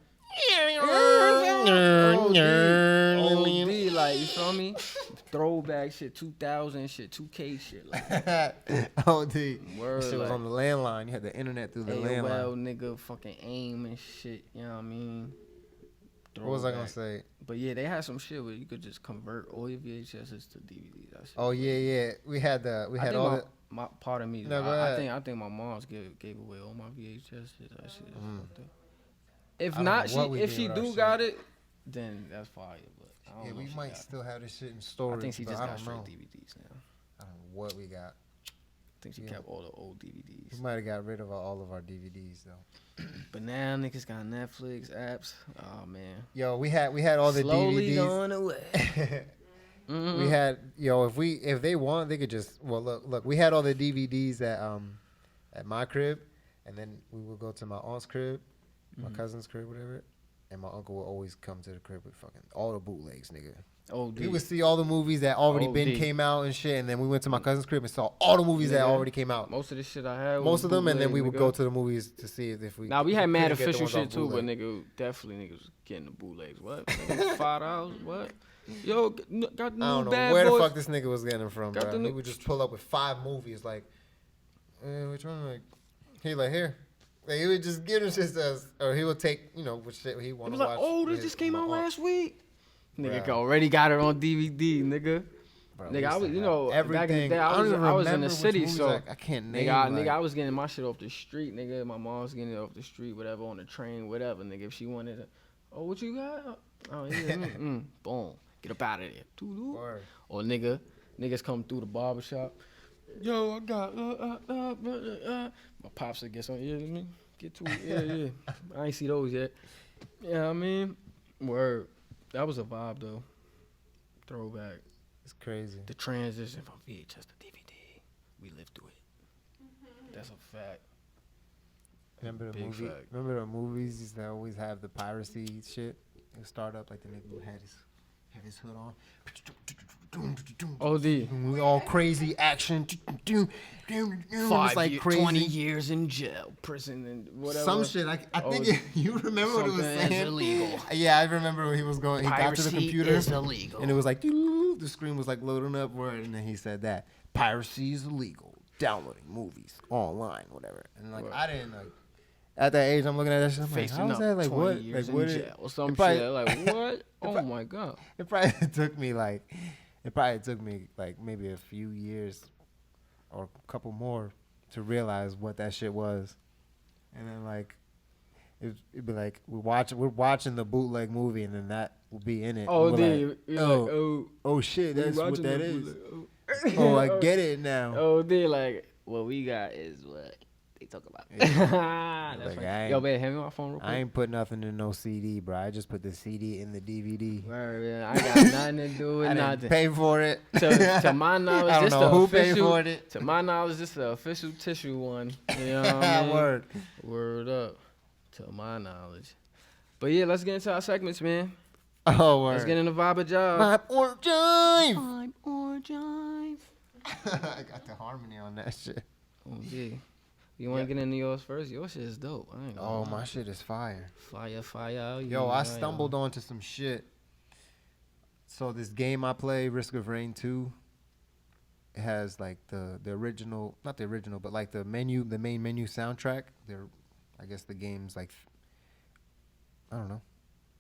OD, like, you feel me? Throwback shit, 2000 shit, 2K shit. Like, OD. Word, This shit was like, on the landline. You had the internet through the AOL, landline. nigga, fucking AIM and shit, you know what I mean? What was I going to say? But yeah, they had some shit where you could just convert all your VHSs to DVDs. That shit. Oh, yeah. We had all the... My part of me, No, I think my mom's gave away all my VHS shit. That shit is fucked up. If not, if she do got it, then that's fire. But I don't know we if she might got still it. have this shit in storage. I think she just I got don't straight know. DVDs now. I don't know what we got. I think she kept all the old DVDs. We might have got rid of all of our DVDs though. But now niggas got Netflix apps. Oh man. Yo, we had all the Slowly DVDs. going away. We had if they want they could just look we had all the DVDs at my crib, and then we would go to my aunt's crib, my cousin's crib, whatever, and my uncle would always come to the crib with fucking all the bootlegs, nigga. OD. We would see all the movies that already came out and shit, and then we went to my cousin's crib and saw all the movies that already came out. Most of the shit I had. Most of them, and then we would nigga. go to the movies to see if we. Now we had mad couldn't get the official ones off shit too, but bootleg. nigga definitely niggas was getting the bootlegs. What? Nigga, $5? What? Yo, got the new I don't know Bad where Boys. the fuck this nigga was getting them from, Got bro. the new- He would just pull up with 5 movies, like, which one? Like, he like here. Like, he would just give him shit to us, or he would take, what shit he It wanted was to like, watch. oh, this with just his- came my out aunt. last week. Nigga Bruh. already got it on DVD, nigga. Bro, we Nigga, I used was, to you have know, everything. back in the day, I don't even I was in remember the which city, movies so I can't name. nigga, I was getting my shit off the street, nigga. My mom's getting it off the street, whatever, on the train, whatever, nigga. If she wanted it, oh, what you got? Oh, yeah, boom, get up out of there. Doo-doo. Word. Or niggas come through the barbershop. Yo, I got my pops would get some. Yeah, let me get to it. Yeah. I ain't see those yet. Yeah, I mean, word. That was a vibe though. Throwback. It's crazy. The transition from VHS to DVD. We lived through it. That's a fact. Remember the Big movie? fact. Remember the movies that always have the piracy shit? It would start up like the nigga who had his hood on. OD. All crazy action. It's like crazy. 20 years in jail, prison, and whatever. Some shit. I think you remember what it was Something saying. is illegal. Yeah, I remember when he was going. He got to the Piracy computer, is illegal. and it was like the screen was like loading up, word, and then he said that piracy is illegal. Downloading movies online, whatever. And like Right. I didn't like. At that age, I'm looking at that shit. I'm like, Facing how is up that? Like 20 what? years Like what? in jail or some it probably- shit. Like what? Oh my god. It probably took me like maybe a few years or a couple more to realize what that shit was. And then like it'd be like we're watching the bootleg movie, and then that will be in it. Oh, and we're dude. like, You're like, oh shit, we that's what watching that the is. bootleg. Oh, I get it now. Oh, dude, like what we got is what they talk about. That's Like, funny. Yo, man, hand me my phone real quick. I ain't put nothing in no CD, bro. I just put the CD in the DVD. Word, man. I got nothing to do with I nothing. didn't pay for it. To my knowledge, I don't this know the who official, paid for it. To my knowledge, this the official tissue one. You know what I mean? Word. Word up. To my knowledge. But yeah, let's get into our segments, man. Oh, word. Let's get in the vibe of job. Vibe or jive. Vibe or jive. I got the harmony on that shit. Oh, yeah. You want to get into yours first? Your shit is dope. I ain't gonna Oh, lie. my shit is fire. Fire. Yo, I stumbled onto some shit. So this game I play, Risk of Rain 2, it has like the original, not the original, but like the main menu soundtrack. I guess the game's like, I don't know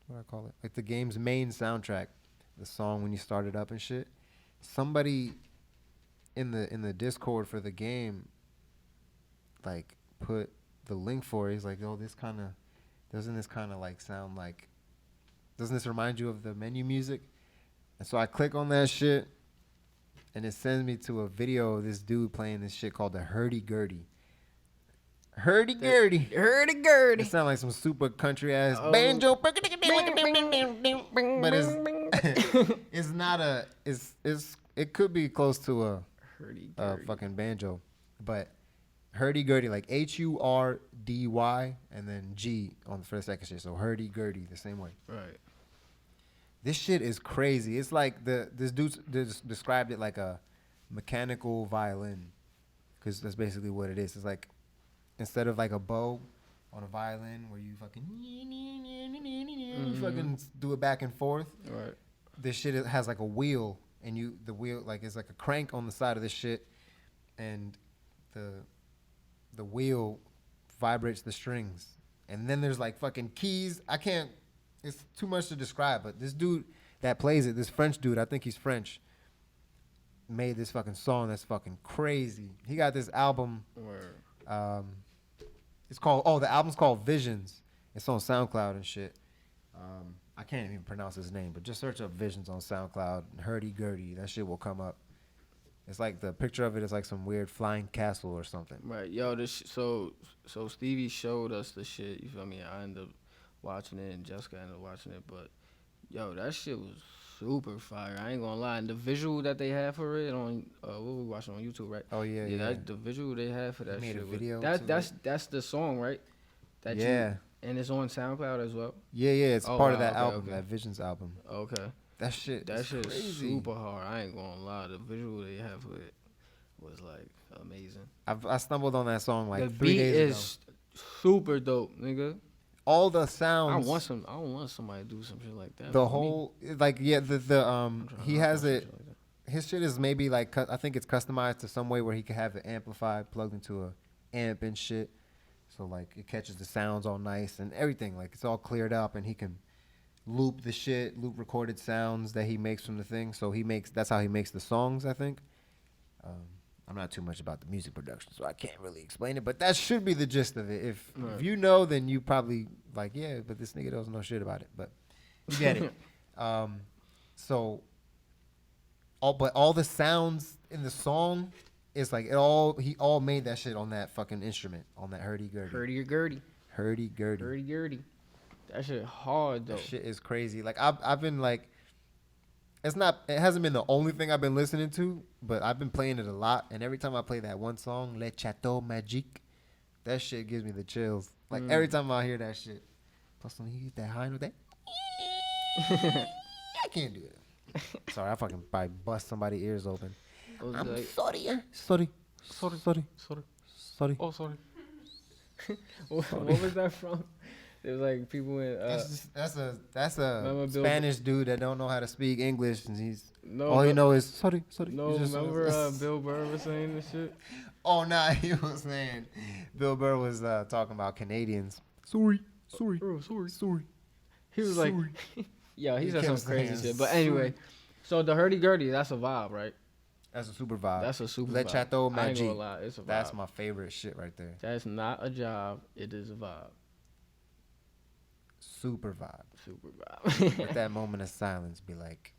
what I call it. Like the game's main soundtrack, the song when you start it up and shit. Somebody in the Discord for the game like put the link for it. He's like, oh, doesn't this kind of like sound like, doesn't this remind you of the menu music? And so I click on that shit, and it sends me to a video of this dude playing this shit called the Hurdy-Gurdy. Hurdy-Gurdy. Hurdy-gurdy. It sounds like some super country ass banjo. But it's it could be close to a hurdy-gurdy. fucking banjo, but hurdy-gurdy, like HURDY and then G for the second shit. So hurdy-gurdy the same way. Right. This shit is crazy. It's like this dude described it like a mechanical violin, because that's basically what it is. It's like instead of like a bow on a violin where you fucking you fucking do it back and forth. Right. This shit has like a wheel, and the wheel like it's like a crank on the side of this shit, and the wheel vibrates the strings, and then there's like fucking keys. It's too much to describe, but this dude that plays it, this French dude, I think he's French, made this fucking song that's fucking crazy. He got this album. The album's called Visions. It's on SoundCloud and shit. I can't even pronounce his name, but just search up Visions on SoundCloud. Hurdy-gurdy, that shit will come up. It's like the picture of it is like some weird flying castle or something. Right, yo. So Stevie showed us the shit. You feel me? I ended up watching it, and Jessica ended up watching it. But yo, that shit was super fire. I ain't gonna lie. And the visual that they had for it on what we watching on YouTube, right? Oh yeah. The visual they had for that made shit. A video That's the song, right? And it's on SoundCloud as well. Yeah. It's part of that album, okay. That Visions album. Okay. That shit is crazy. Super hard. I ain't gonna lie. The visual they have for it was like amazing. I stumbled on that song like the 3 days ago. The beat is super dope, nigga. All the sounds. I want somebody to do some shit like that. The whole like he has it. Like his shit is maybe like I think it's customized to some way where he can have it amplified, plugged into a amp and shit. So like it catches the sounds all nice and everything. Like it's all cleared up, and he can loop recorded sounds that he makes from the thing. So that's how he makes the songs, I think. I'm not too much about the music production, so I can't really explain it, but that should be the gist of it. If you know, then you probably like, yeah, but this nigga doesn't know shit about it, but you get it. But all the sounds in the song is like he all made that shit on that fucking instrument, on that hurdy-gurdy. Hurdy-gurdy. That shit hard though. That shit is crazy. Like I've been like, it hasn't been the only thing I've been listening to, but I've been playing it a lot. And every time I play that one song, Le Chateau Magique, that shit gives me the chills. Like every time I hear that shit. Plus when he hit that high note, that I can't do it. Sorry, I fucking probably bust somebody's ears open. I'm like, sorry. Oh, sorry. What was that from? It was like people in. That's a Spanish dude that don't know how to speak English, and he know is sorry. No, remember Bill Burr was saying this shit. Oh nah, he was saying. Bill Burr was talking about Canadians. Sorry. He was like, yo, he said some crazy shit. But anyway, so the hurdy-gurdy, that's a vibe, right? That's a super vibe. That's a super Le vibe. Chateau Magique. I ain't gonna lie, it's a vibe. That's my favorite shit right there. That's not a job. It is a vibe. Super vibe. With that moment of silence, be like,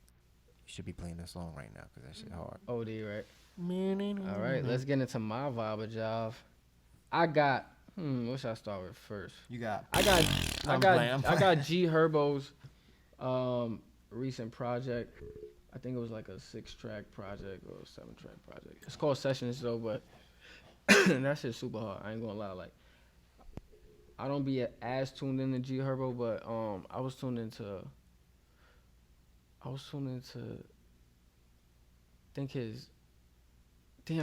you should be playing this song right now because that shit hard. OD, right? All right, let's get into my vibe of job. I got. What should I start with first? I got G Herbo's recent project. I think it was like a 6-track project or a 7-track project. It's called Sessions though, but that shit's super hard. I ain't gonna lie, like. I don't be as tuned into G Herbo, but I was tuned into I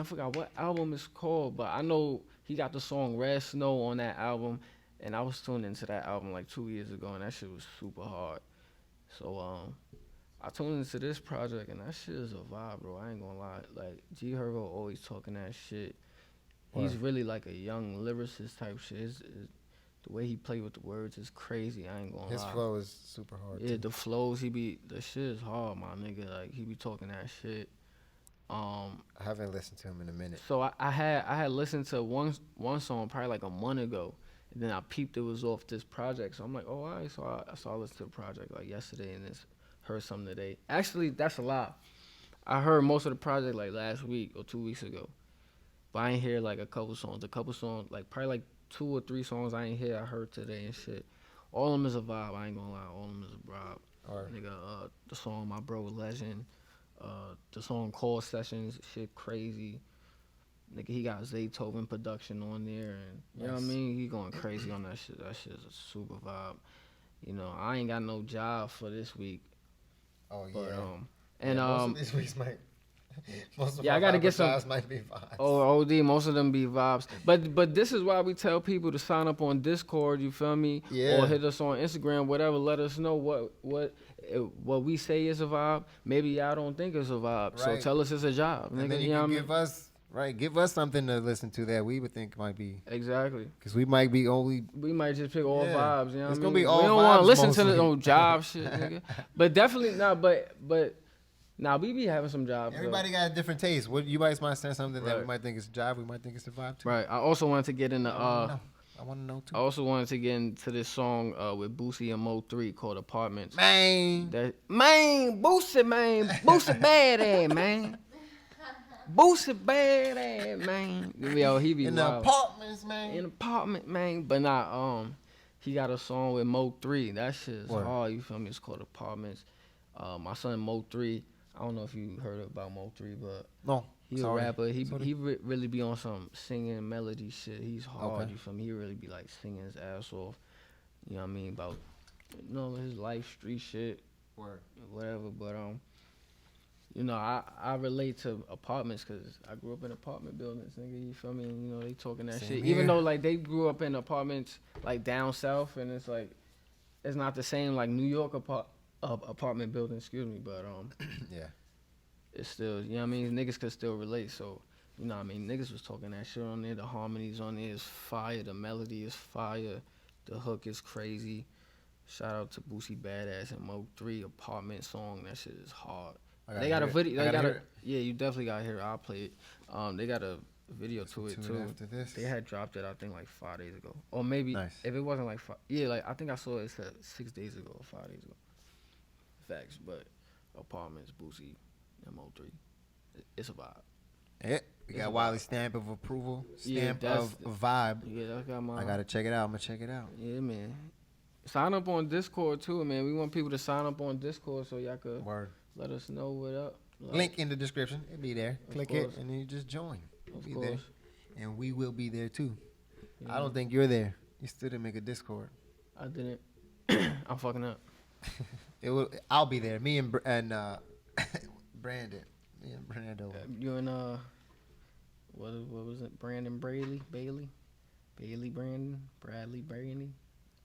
forgot what album it's called, but I know he got the song Red Snow on that album, and I was tuned into that album like 2 years ago, and that shit was super hard. So I tuned into this project, and that shit is a vibe, bro. I ain't gonna lie. Like G Herbo always talking that shit. He's really like a young lyricist type shit. The way he play with the words is crazy. I ain't gonna lie. His flow is super hard. Yeah, the flows the shit is hard, my nigga. Like he be talking that shit. I haven't listened to him in a minute. So I had listened to one song probably like a month ago, and then I peeped it was off this project. So I'm like, oh, all right. So I listened to the project like yesterday, and heard something today. Actually, that's a lie. I heard most of the project like last week or 2 weeks ago, but I ain't hear like a couple songs. Like probably like 2 or 3 songs I ain't hear. I heard today and shit. All of them is a vibe. I ain't gonna lie. All of them is a vibe. Nigga, the song My Bro Legend. The song Call Sessions, shit crazy. Nigga, he got Zaytoven production on there, and you know what I mean? He going crazy on that shit. That shit's a super vibe. You know, I ain't got no job for this week. Oh, yeah. But, and most of these weeks might... Most of I gotta get some. Might be vibes. Oh, OD, most of them be vibes. But this is why we tell people to sign up on Discord. You feel me? Yeah. Or hit us on Instagram, whatever. Let us know what we say is a vibe. Maybe y'all don't think it's a vibe. Right. So tell us it's a job. And nigga, then you can give us something to listen to that we would think might be. Exactly. Because we might just pick all vibes. You know it's what gonna I mean? be all vibes. We don't want to listen mostly. to no job shit, nigga. But definitely not. But. Now we be having some jobs. Everybody got a different taste. What you guys might say something that we might think is a job, we might think it's a vibe too. Right. I also wanted to get into I want to know too. I also wanted to get into this song with Boosie and Mo3 called Apartments. Man, Boosie badass, man. Boosie badass, man. Yo, he be in wild. The apartments, man. In apartment, man. But not he got a song with Mo3. That shit is hard. You feel me? It's called Apartments. My son Mo3. I don't know if you heard about Mo3, but no, he's a rapper. He really be on some singing melody shit. He's hard. Okay. You feel me? He really be like singing his ass off. You know what I mean? About his life, street shit, whatever. But I relate to apartments because I grew up in apartment buildings, nigga. You feel me? And, they talking that shit. Even though like they grew up in apartments like down south, and it's like it's not the same like New York apartment building, excuse me, but yeah, it's still, you know what I mean, niggas could still relate. So, you know what I mean, niggas was talking that shit on there. The harmonies on there is fire, the melody is fire, the hook is crazy. Shout out to Boosie Badass and Mo3 Apartment song. That shit is hard. They got a video. You definitely gotta hear it. I'll play it. They got a video to it too. After this. They had dropped it I think like 5 days ago, or maybe if it wasn't like 5. Yeah, like I think I saw it said 6 days ago or 5 days ago. Facts, but Apartments, Boosie, and Mo3, it's a vibe. Yeah, we got Wally's stamp of approval, stamp of vibe. Yeah, I got my. I gotta check it out. I'm gonna check it out. Yeah, man. Sign up on Discord too, man. We want people to sign up on Discord so y'all could let us know what up. Like, link in the description. It'll be there. Click it and then you just join. We'll be there, and we will be there too. Yeah. I don't think you're there. You still didn't make a Discord. I didn't. I'm fucking up. I'll be there. Me and Brandon. Me and Brando. You and what was it? Brandon Bailey, Brandon, Bradley Brandon.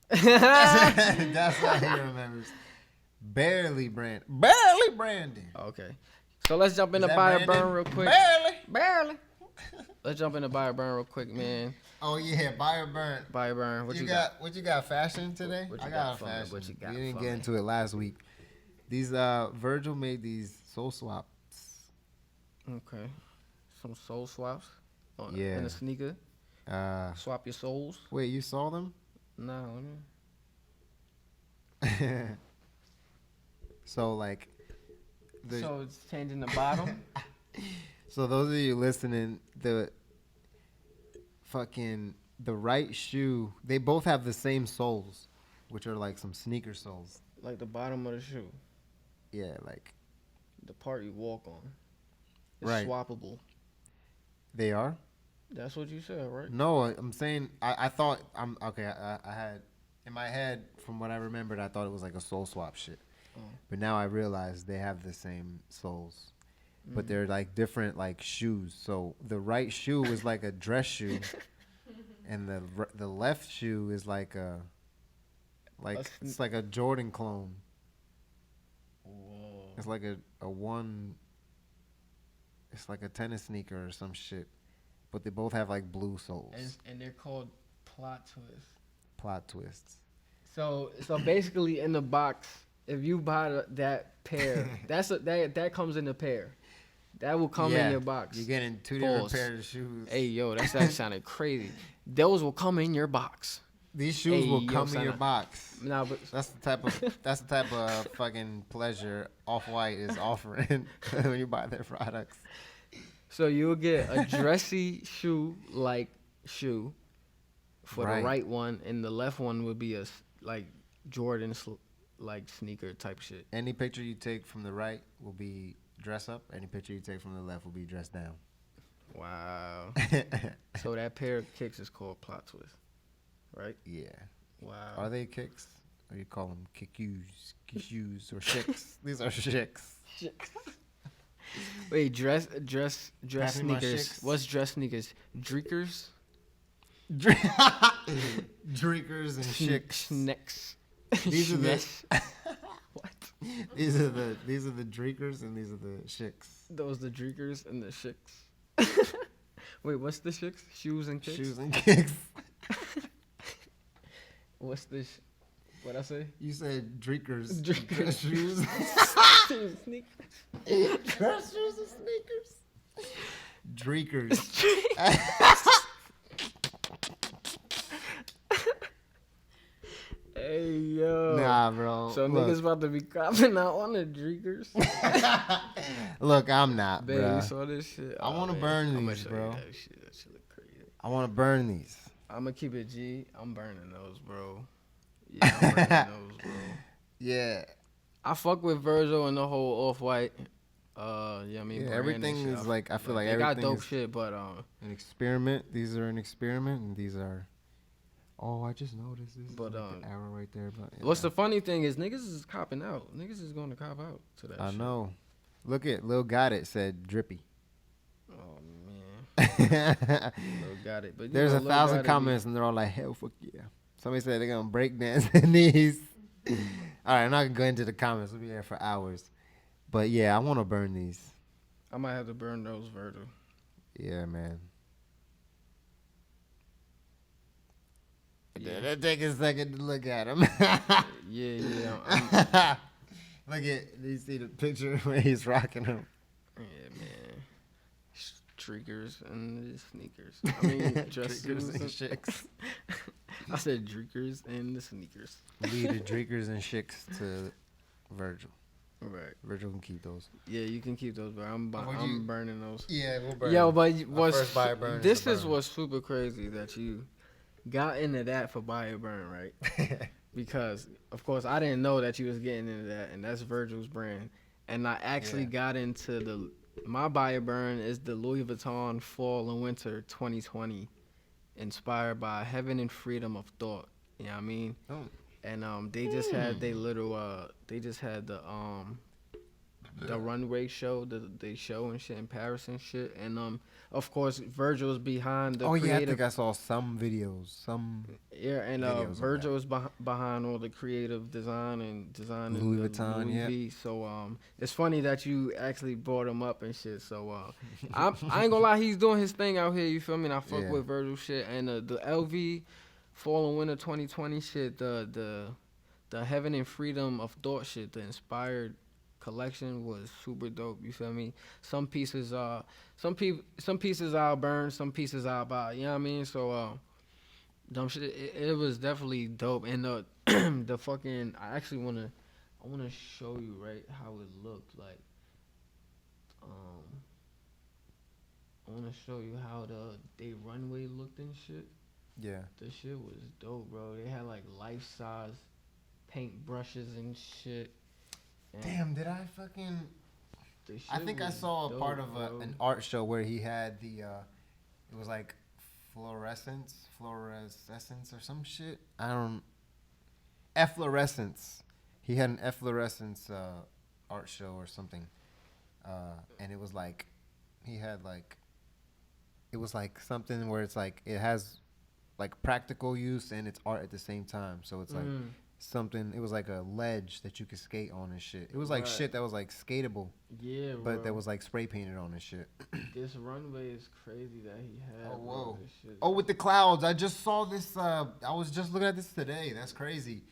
That's what he remembers. Barely Brandon. Okay, so let's jump into Buy or Burn real quick. Barely. Let's jump into Buy or Burn real quick, man. Oh yeah, Buy or Burn. Buy or Burn. What you got? What you got? Fashion today? I got fashion. What you got? We didn't get into it last week. These Virgil made these soul swaps. Okay, some soul swaps. In a sneaker. Swap your souls. Wait, you saw them? No. So like. So it's changing the bottom. So those of you listening, the right shoe, they both have the same soles, which are like some sneaker soles. Like the bottom of the shoe. Yeah, like the part you walk on. It's swappable. They are? That's what you said, right? No, I'm saying I thought I had in my head, from what I remembered, I thought it was like a sole swap shit. Oh. But now I realize they have the same soles. But they're like different like shoes. So the right shoe is like a dress shoe, and the left shoe is like it's like a Jordan clone. Whoa. It's like a one. It's like a tennis sneaker or some shit, but they both have like blue soles. And they're called plot twists. Plot twists. So basically in the box, if you buy that pair, that comes in the pair. That will come in your box. You're getting two different pairs of shoes. Hey, yo, that sounded crazy. Those will come in your box. These shoes will come in your box. Nah, but that's the type of fucking pleasure Off-White is offering when you buy their products. So you'll get a dressy shoe for the right one, and the left one would be a like Jordan like sneaker type shit. Any picture you take from the right will be dress up. Any picture you take from the left will be dressed down. Wow. So that pair of kicks is called plot twist, right? Yeah. Wow. Are they kicks? Or you call them kick-yous, or shicks? These are shicks. Wait, dress sneakers. What's dress sneakers? Dreakers? Dreakers and shicks. Schnecks. These are the what? These are the dreakers and these are the shicks. Those the dreakers and the shicks. Wait, what's the shicks? Shoes and kicks? Shoes and kicks. What's this? What I say? You said dreakers. Dreakers. Shoes. Sneakers. Dress shoes and sneakers. Dreakers. Hey, yo. Nah, bro. So niggas about to be copping out on the dreakers? Look, I'm not, Babe, bro. you saw this shit? I want to burn these, bro. That shit look crazy. I want to burn these. I'm going to keep it G. I'm burning those, bro. Yeah, I'm burning those, bro. Yeah. I fuck with Virgil and the whole Off-White. Yeah, I mean, yeah, everything is shit. like, I feel like they everything got dope is shit, but an experiment. These are an experiment, and these are. Oh, I just noticed this. But like the arrow right there. But what's the funny thing is niggas is copping out. Niggas is going to cop out to that. I shit. know. Look at Lil Got It said drippy. Oh man, Lil Got It. But there's 1,000 comments and they're all like, hell, fuck yeah. Somebody said they're gonna break dance in these. All right, I'm not gonna go into the comments. We'll be there for hours. But yeah, I want to burn these. I might have to burn those, Virgil. Yeah, man. Yeah. Take a second to look at him. yeah. Look at, you see the picture where he's rocking them. Yeah, man. Streakers and the sneakers. I mean, Dreakers and shicks. I said dreakers and the sneakers. Lead the dreakers and shicks to Virgil. Right. Virgil can keep those. Yeah, you can keep those, but I'm burning those. Yeah, we'll burn Yo, them. but this is burn. what's super crazy that you got into that for Buy or Burn, right? Because, of course, I didn't know that you was getting into that, and that's Virgil's brand. And I actually got into my Buy or Burn is the Louis Vuitton Fall and Winter 2020, inspired by Heaven and Freedom of Thought. You know what I mean? Oh. And they just had the runway show, the show and shit in Paris and shit. And of course Virgil's behind the creative. Yeah, I think I saw some videos. Virgil is behind all the creative design and Louis Vuitton, V. So it's funny that you actually brought him up and shit. So I ain't gonna lie, he's doing his thing out here. You feel me? And I fuck with Virgil shit and the LV Fall and Winter 2020 shit, the Heaven and Freedom of Thought shit, the inspired collection was super dope. You feel me? Some pieces I'll burn, some pieces I'll buy. You know what I mean? So dumb shit. It was definitely dope. And the fucking I wanna show you right how it looked like. I wanna show you how they runway looked and shit. Yeah. The shit was dope, bro. They had like life-size paint brushes and shit. And damn, did I fucking... I think I saw a part of an art show where he had the... it was like fluorescence or some shit. Efflorescence. He had an efflorescence art show or something. And it was like... He had like... It was like something where it's like... It has... like practical use and it's art at the same time. So it's like something, it was like a ledge that you could skate on and shit. It was like shit that was like skatable. Yeah, but that was like spray painted on and shit. This runway is crazy that he had. Oh, whoa. Bro, with the clouds. I just saw this. I was just looking at this today. That's crazy.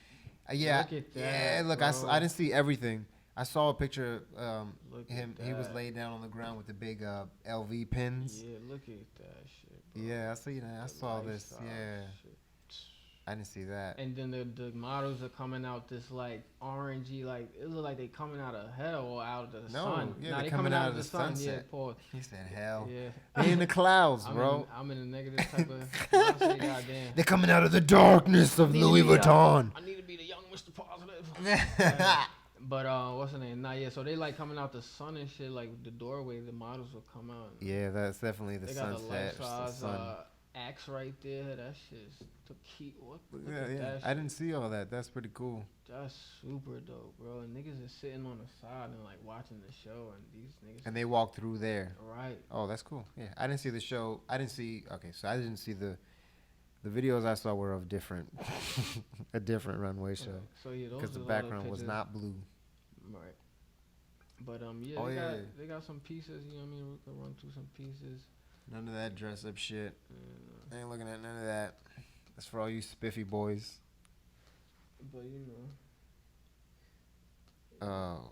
Yeah. Look at that, yeah, look, I didn't see everything. I saw a picture of him. He was laid down on the ground with the big LV pins. Yeah, look at that shit, bro. Yeah, I see that. I saw this. Yeah. Shit. I didn't see that. And then the models are coming out this like orangey, like it look like they coming out of hell or out of the sun. Yeah, they coming out of the sunset. Yeah, Paul. He said hell. Yeah. They in the clouds, bro. I'm in a negative type of mindset, goddamn. They're coming out of the darkness of Louis Vuitton. I need to be the young Mr. Positive. But what's the name? Not yet. So they like coming out the sun and shit. Like the doorway, the models will come out. Yeah, that's definitely the sunset. They got the life-size axe right there. That shit's the key. What? Yeah. I didn't see all that. That's pretty cool. That's super dope, bro. And niggas is sitting on the side and like watching the show, and these niggas. And they walk through there. Right. Oh, that's cool. Yeah, I didn't see the show. I didn't see the videos I saw were of a different runway show. So yeah, those because the background was not blue. Right. But they got some pieces. You know what I mean? We can run through some pieces. None of that dress up shit. I ain't looking at none of that. That's for all you spiffy boys. But you know. Oh.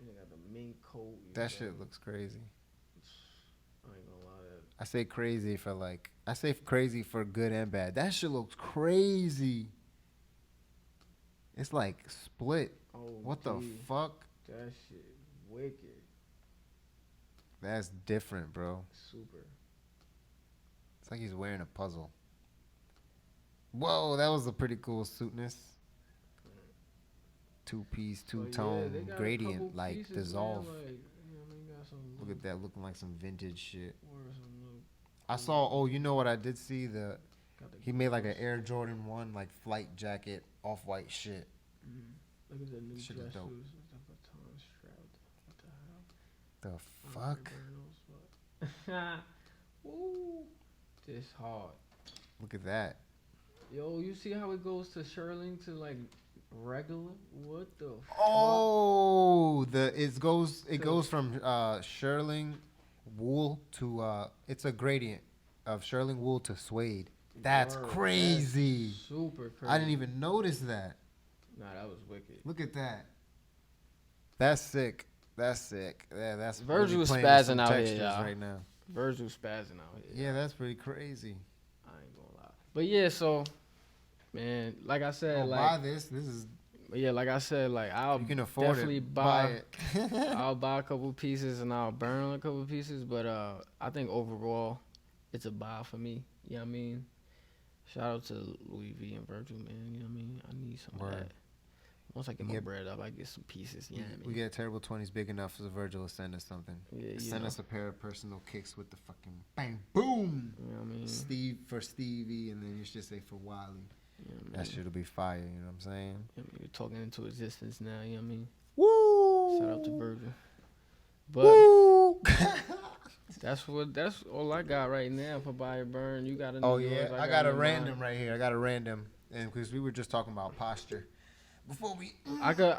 They got the mink coat. That shit looks crazy. I ain't gonna lie. I say crazy for good and bad. That shit looks crazy. It's like split. Oh, what the fuck? That shit wicked. That's different, bro. Super. It's like he's wearing a puzzle. Whoa, that was a pretty cool suitness. Two-piece, two-tone, gradient, like pieces, dissolve. Man, like, you know what I mean? Got some look at that, looking like some vintage shit. I saw. You know what I did see? He made like an Air Jordan 1 like flight jacket, off-white shit. Look at the new shit dress is dope. shoes. What the hell? The fuck? Woo. This hard. Look at that. Yo, you see how it goes to Sherling to like regular? What the fuck? Oh, it goes from Sherling wool to it's a gradient of Sherling wool to suede. That's crazy. That's super crazy. I didn't even notice that. Nah, that was wicked. Look at that. That's sick. Yeah, that's Virgil really spazzing out here, y'all. Right now. Virgil spazzing out here. Yeah, that's pretty crazy. I ain't gonna lie. But yeah, so man, like I said, buy this. This is. Yeah, like I said, like I'll you can afford definitely it. buy it. I'll buy a couple pieces and I'll burn a couple pieces, but I think overall, it's a buy for me. You know what I mean? Shout out to Louis V and Virgil, man. You know what I mean? I need some of that. Once I get my bread up, I get some pieces. You know what I mean? We get Terrible 20s big enough for Virgil to send us something. Yeah, send us a pair of personal kicks with the fucking bang, boom. You know what I mean? Steve for Stevie, and then you should say for Wally. You know what I mean? That shit'll be fire, you know what I'm saying? You know, you're talking into existence now, you know what I mean? Woo! Shout out to Virgil. But woo! that's all I got right now for buy or burn. You got a I got a random right here. I got a random, and because we were just talking about posture. Before we, I could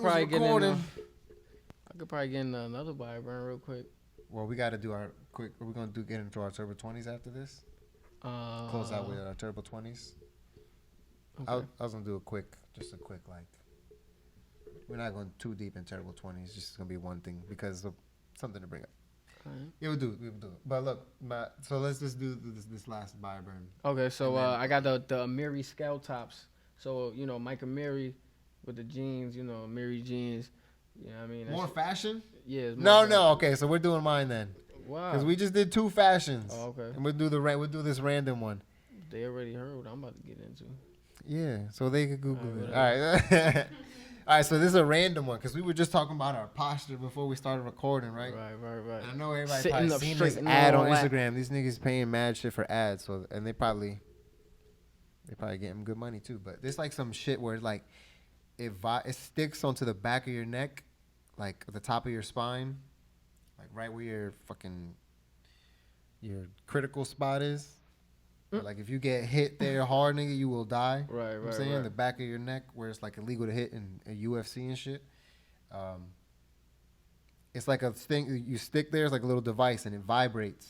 probably get in. I could probably get in another buy or burn real quick. Well, we got to do our quick. Are we gonna get into our Turbo 20s after this? Close out with our Turbo 20s. Okay. I was gonna do a quick like. We're not going too deep in Terrible 20s. It's just gonna be one thing because of something to bring up. Right. Yeah, we'll do it. But look, so let's just do this last buy or burn. Okay, so I got the Amiri scale tops. So you know, Mike Amiri with the jeans. You know, Amiri jeans. You know what I mean? More fashion? Yeah. No. Okay, so we're doing mine then. Wow. Because we just did 2 fashions. Oh, okay. And we'll do this random one. They already heard what I'm about to get into. Yeah, so they could Google it. All right. All right, so this is a random one because we were just talking about our posture before we started recording, right? Right. And I know everybody probably seen this ad on Instagram. These niggas paying mad shit for ads, and they probably getting good money too. But there's like some shit where it's like it sticks onto the back of your neck, like at the top of your spine, like right where your critical spot is. Like if you get hit there hard, nigga, you will die. Right. You know what I'm saying? The back of your neck, where it's like illegal to hit in UFC and shit. It's like a thing you stick there. It's like a little device and it vibrates.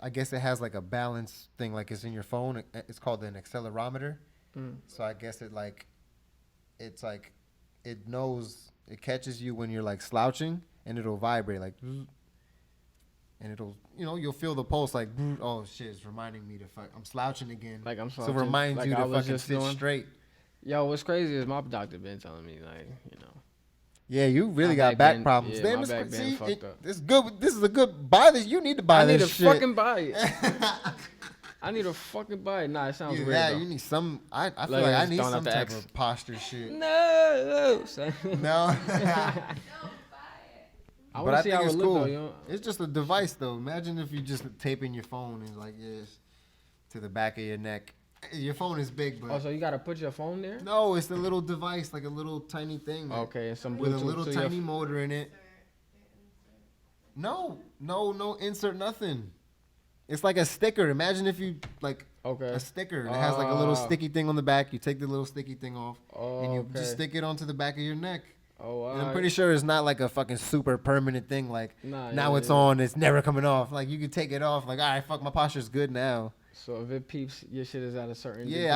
I guess it has like a balance thing, like it's in your phone. It's called an accelerometer. So I guess it knows, it catches you when you're like slouching and it'll vibrate like. And it'll, you'll feel the pulse like, oh shit, it's reminding me to fuck. I'm slouching again. Like I'm slouching. So it reminds you to fucking sit straight. Yo, what's crazy is my doctor been telling me, like, Yeah, you really got back problems. Yeah, my back been fucked up. This is good. This is a good buy. You need to buy this shit. I need to fucking buy it. I need a fucking bite. Nah, it sounds weird. Yeah, though. you need some. I feel like I need some type of posture shit. No. No. I But I see think how it's it cool. look, though, you know? It's just a device, though. Imagine if you just taping your phone and like this to the back of your neck. Your phone is big, but So you gotta put your phone there? no, it's the little device, like a little tiny thing. Okay, and some with a Bluetooth little to tiny motor in it. No, insert nothing. It's like a sticker. Imagine if you a sticker that has like a little sticky thing on the back. You take the little sticky thing off and you just stick it onto the back of your neck. And I'm pretty sure it's not like a fucking super permanent thing. Like now it's on, it's never coming off. Like you can take it off. Like all right, fuck, my posture's good now. So if it peeps, your shit is at a certain degree.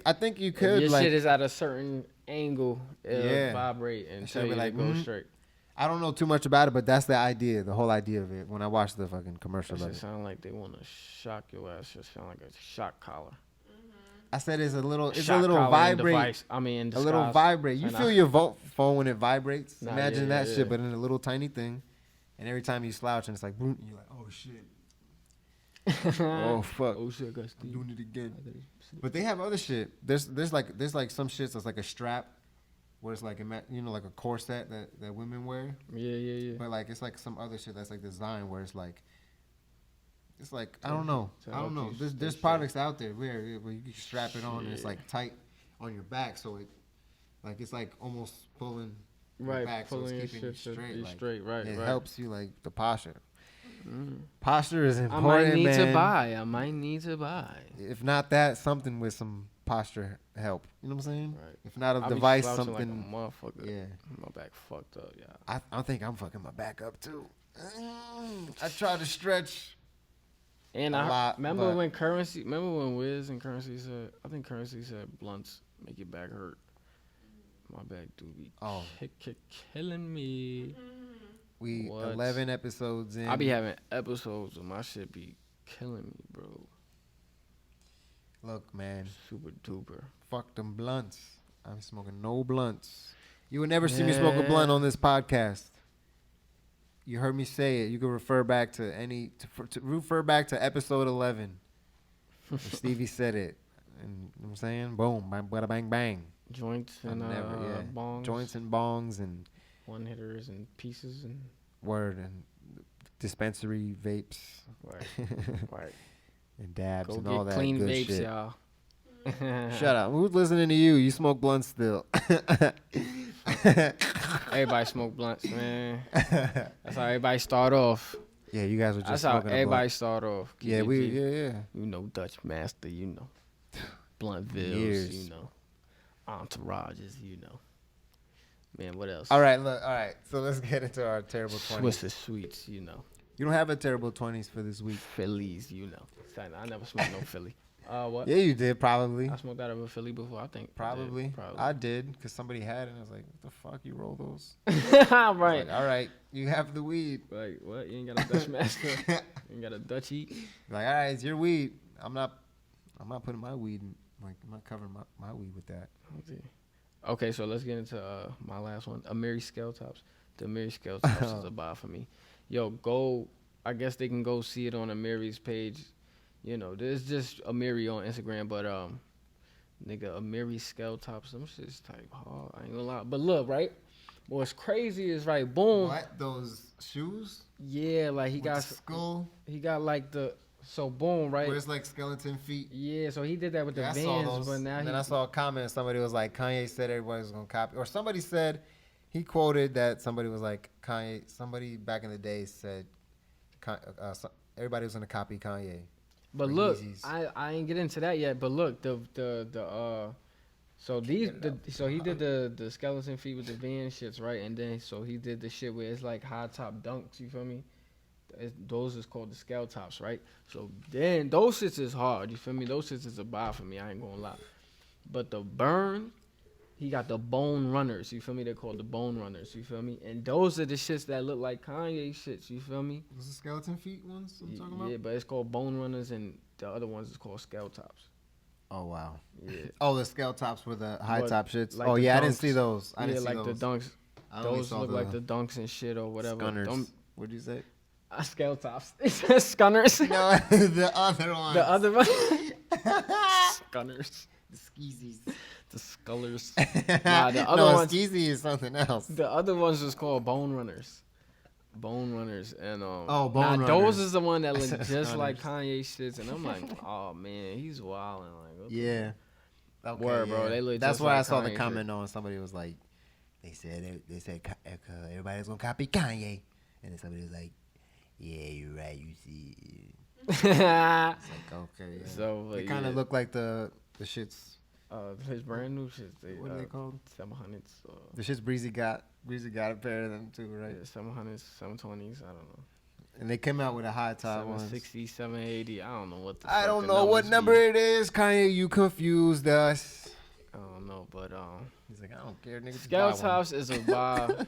I think you could. If your shit is at a certain angle, it'll vibrate and tell you to go straight. I don't know too much about it, but that's the idea, the whole idea of it. When I watched the fucking commercial, it sound like they want to shock your ass. It sound like a shock collar. I said it's a little vibrate. A little vibrate. You feel your phone when it vibrates. Imagine that shit, but in a little tiny thing. And every time you slouch, and it's like, boom, you're like, oh shit. Oh fuck. Oh shit, I'm doing it again. But they have other shit. There's like some shit that's like a strap, where it's like like a corset that women wear. Yeah. But like it's like some other shit that's like designed where it's like I don't know. There's products out there where you can strap it on and it's like tight on your back, so it's like almost pulling your back, so it's keeping you straight. It helps you like the posture. Posture is important, I might need to buy. If not that, something with some posture help. You know what I'm saying? Right. If not a device, something. Like a motherfucker. Yeah. My back fucked up, yeah. I think I'm fucking my back up too. I try to stretch. And remember when Wiz and Currency said, I think Currency said blunts make your back hurt. My back do be killing me. We 11 episodes in. I be having episodes where my shit be killing me, bro. Look, man. Super duper. Fuck them blunts. I'm smoking no blunts. You would never see me smoke a blunt on this podcast. You heard me say it. You can refer back to refer back to episode 11. Stevie said it. And you know what I'm saying? Boom, bang, bada, bang, bang. Joints and bongs. Joints and bongs and one hitters and pieces and and dispensary vapes. Right. And dabs Go and all that clean good vapes, shit. y'all. Shut up. Who's listening to you? You smoke blunts still. Everybody smoke blunts, man. That's how everybody start off. Yeah, you guys were just That's smoking how everybody start off. Yeah, You know, Dutch Master, you know. Bluntville's, you know. Entourages, you know. Man, what else? All right. So let's get into our terrible 20s. Twisted Sweets, you know. You don't have a terrible 20s for this week. Phillies, you know. I never smoked no Philly. What? Yeah, you did, probably. I smoked out of a Philly before, I think. Probably. I did, because somebody had it, and I was like, what the fuck, you roll those? Right. Like, all right, you have the weed. Like, what? You ain't got a Dutch Master? You ain't got a Dutchie? Like, all right, it's your weed. I'm not putting my weed in, like, I'm not covering my weed with that. Okay, so let's get into my last one. Amiri Scale Tops. The Amiri Scale Tops is a buy for me. Yo, go. I guess they can go see it on Amiri's page. You know, there's just Amiri on Instagram, but nigga, Amiri Scale Tops, them shit's type hard. I ain't gonna lie. But look, right? What's crazy is right, boom. What? Those shoes? Yeah, like he got skull. He got like so boom, right? Where it's like skeleton feet. Yeah, so he did that with the Vans, but now then I saw a comment. Somebody was like, Kanye said everybody was gonna copy, or somebody said he quoted that somebody was like Kanye. Somebody back in the day said everybody was gonna copy Kanye. But look, I ain't get into that yet. But look, so he did the skeleton feet with the Van shits, right? And then so he did the shit where it's like high top dunks. You feel me? Those is called the scale tops, right? So then those shits is hard. You feel me? Those shits is a buy for me. I ain't gonna lie. But the burn, he got the bone runners. You feel me? They're called the bone runners. You feel me? And those are the shits that look like Kanye shits. You feel me? Those the skeleton feet ones I'm talking about? Yeah, but it's called bone runners, and the other ones is called scale tops. Oh wow. Yeah. Oh, the scale tops were the high top shits. Like oh yeah, dunks. I didn't see those. The dunks. Those look like the dunks and shit or whatever. Skunners. What'd you say? Scale tops. It says Scunners. No, the other one. The other one. Scunners. The skeezies. The Scullers. Nah, the other ones. Skeezy is something else. The other ones is called Bone Runners. Bone Runners. And Bone Runners. Those is the one that look just like Kanye shits. And I'm like, oh man, he's wilding. Like, what yeah. Okay, word, bro. They look That's just where like I saw Kanye the comment shit. on. Somebody was like, they said everybody's gonna copy Kanye, and then somebody was like, yeah, you're right. You see, it's like okay. Yeah. So it kind of look like the shits. His brand new shit. What are they called? 700s. The shits Breezy got a pair of them too, right? Yeah, 700s, 720s. I don't know. And they came out with a high top one. 760, 780. I don't know what the I fuck don't the know what numbers number be. it is. Kanye, you confused us. I don't know, but He's like, I don't care, nigga. Scale tops is a vibe.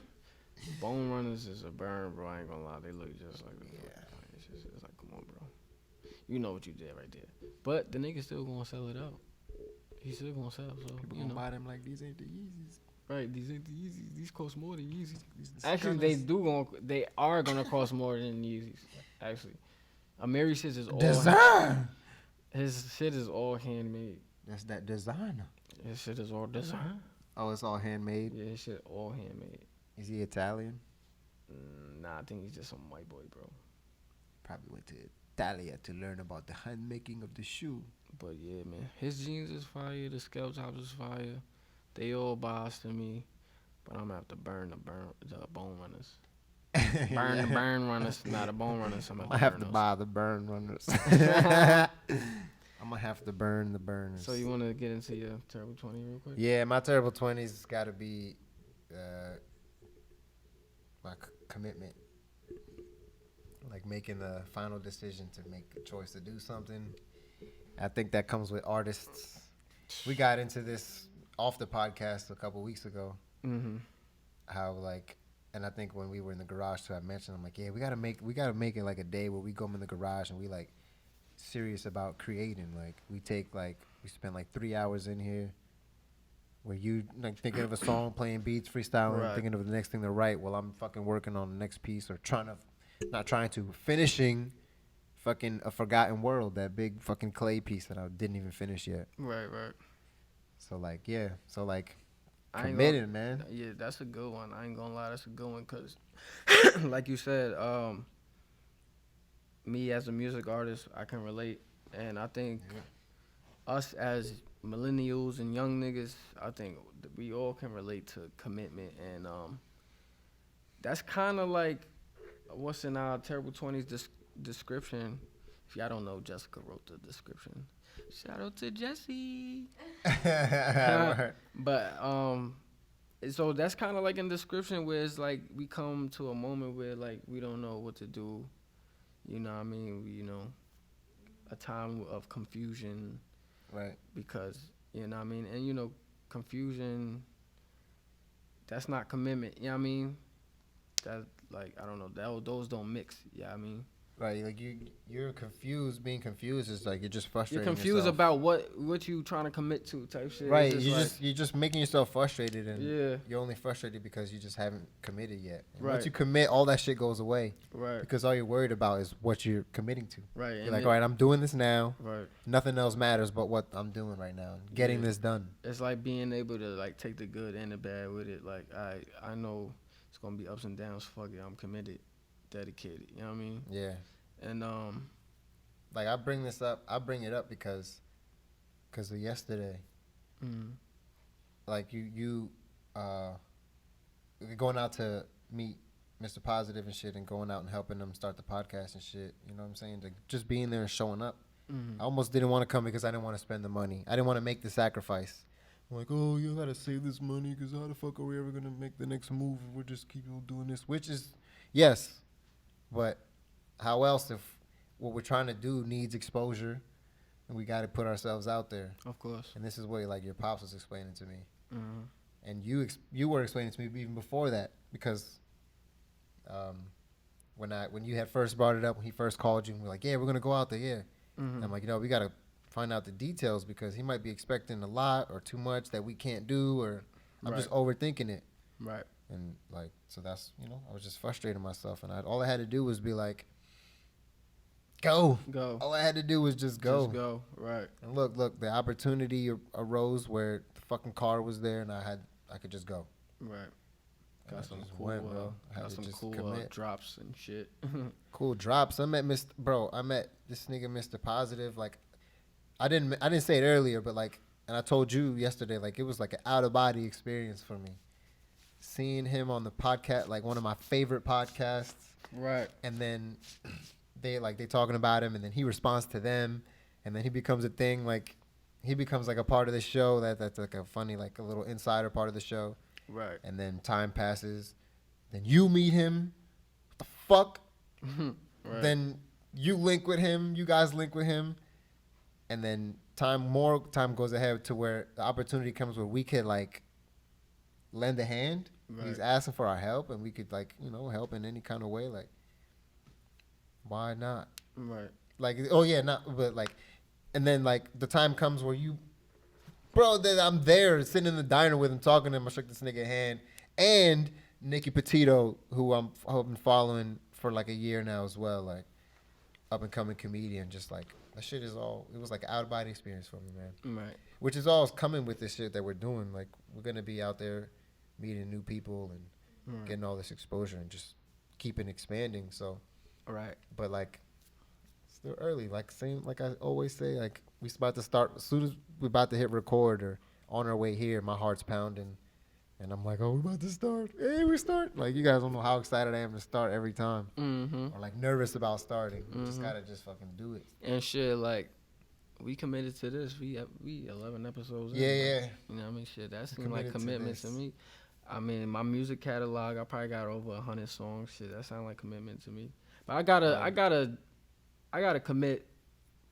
Bone Runners is a burn, bro. I ain't gonna lie, they look just like it's like, come on, bro. You know what you did right there. But the nigga still gonna sell it out. He's still gonna sell. So People gonna buy them like these ain't the Yeezys. Right, these ain't the Yeezys. These cost more than Yeezys. These Actually, they are gonna cost more than Yeezys. Actually, Amiri shit is all design. His shit is all handmade. That's that designer. His shit is all design. Oh, it's all handmade. Yeah, his shit all handmade. Is he Italian? Nah, I think he's just some white boy, bro. Probably went to Italia to learn about the hand making of the shoe. But yeah, man, his jeans is fire. The scale tops is fire. They all boss to me. But I'm gonna have to burn the Bone Runners. The burn runners, not the Bone Runners. I'm gonna have to buy the burn runners. I'm gonna have to burn the burners. So you want to get into your terrible 20 real quick? Yeah, my terrible 20s got to be my commitment. Like making the final decision to make a choice to do something. I think that comes with artists. We got into this off the podcast a couple weeks ago. Mm-hmm. How like, and I think when we were in the garage too, I mentioned, I'm like, yeah, we gotta make it like a day where we go in the garage and we like serious about creating. Like we spend like 3 hours in here where you like thinking of a song, playing beats, freestyling, right. Thinking of the next thing to write while I'm fucking working on the next piece or finishing fucking A Forgotten World, that big fucking clay piece that I didn't even finish yet. Right. So like, yeah. So like, Committed, man. Yeah, that's a good one. I ain't gonna lie, that's a good one, cause like you said, me as a music artist, I can relate, and I think us as millennials and young niggas, I think we all can relate to commitment, and that's kind of like what's in our terrible 20s description. If y'all don't know, Jessica wrote the description. Shout out to Jessie. But so that's kind of like in the description where it's like we come to a moment where like we don't know what to do. You know what I mean? A time of confusion. Right. Because, you know what I mean? And, confusion, that's not commitment. You know what I mean? That, like, I don't know. Those don't mix. You know what I mean? Right, like you're confused. Being confused is like you're just frustrated. You're confused about what you trying to commit to, type shit. Right, you're just making yourself frustrated, and yeah. You're only frustrated because you just haven't committed yet. And right. Once you commit, all that shit goes away. Right. Because all you're worried about is what you're committing to. Right. You're like, all right, I'm doing this now. Right. Nothing else matters but what I'm doing right now, getting this done. It's like being able to like take the good and the bad with it. Like I know it's gonna be ups and downs. Fuck it, I'm committed, dedicated. You know what I mean? Yeah. And like I bring it up because of yesterday. Mm-hmm. Like you going out to meet Mr. Positive and shit, and going out and helping them start the podcast and shit. You know what I'm saying? Like just being there and showing up. Mm-hmm. I almost didn't want to come because I didn't want to spend the money. I didn't want to make the sacrifice. I'm like, oh, you gotta save this money because how the fuck are we ever gonna make the next move if we just keep on doing this? Which is, yes, but how else if what we're trying to do needs exposure, and we got to put ourselves out there. Of course. And this is what like your pops was explaining to me, mm-hmm. and you were explaining to me even before that, because when you had first brought it up, when he first called you and we're like, yeah, we're gonna go out there, yeah. Mm-hmm. And I'm like, we gotta find out the details because he might be expecting a lot or too much that we can't do, or I'm just overthinking it. Right. And like, so that's, I was just frustrating myself, and all I had to do was be like, go. All I had to do was just go. Just go, right. And look, the opportunity arose where the fucking car was there, and I could just go. Right. Got some cool, drops and shit. Cool drops. I met this nigga, Mr. Positive. Like, I didn't say it earlier, but like, and I told you yesterday, like, it was like an out of body experience for me. Seeing him on the podcast, like one of my favorite podcasts. Right. And then they talking about him, and then he responds to them, and then he becomes a thing. Like, he becomes like a part of the show. That's like a funny, like a little insider part of the show. Right. And then time passes. Then you meet him. What the fuck? Right. Then you link with him. You guys link with him. And then more time goes ahead to where the opportunity comes where we could like lend a hand. Right. He's asking for our help, and we could like, help in any kind of way. Like, why not? Right. Like, oh yeah, but like, and then like the time comes where I'm there sitting in the diner with him, talking to him. I shook this nigga hand, and Nicky Petito, who I've been following for like a year now as well, like up and coming comedian. Just like that shit it was like an out of body experience for me, man. Right. Which is all coming with this shit that we're doing. Like, we're gonna be out there meeting new people and getting all this exposure and just keeping expanding. So, right. But like, still early. Like I always say, like, we about to start as soon as we're about to hit record or on our way here. My heart's pounding, and I'm like, oh, we're about to start. Hey, we start. Like, you guys don't know how excited I am to start every time, or like nervous about starting. Just gotta fucking do it. And shit, like, we committed to this. We 11 episodes. Yeah. You know what I mean? Shit, that seemed like commitment to me. I mean, my music catalog, I probably got over 100 songs. Shit, that sounds like commitment to me. But I gotta commit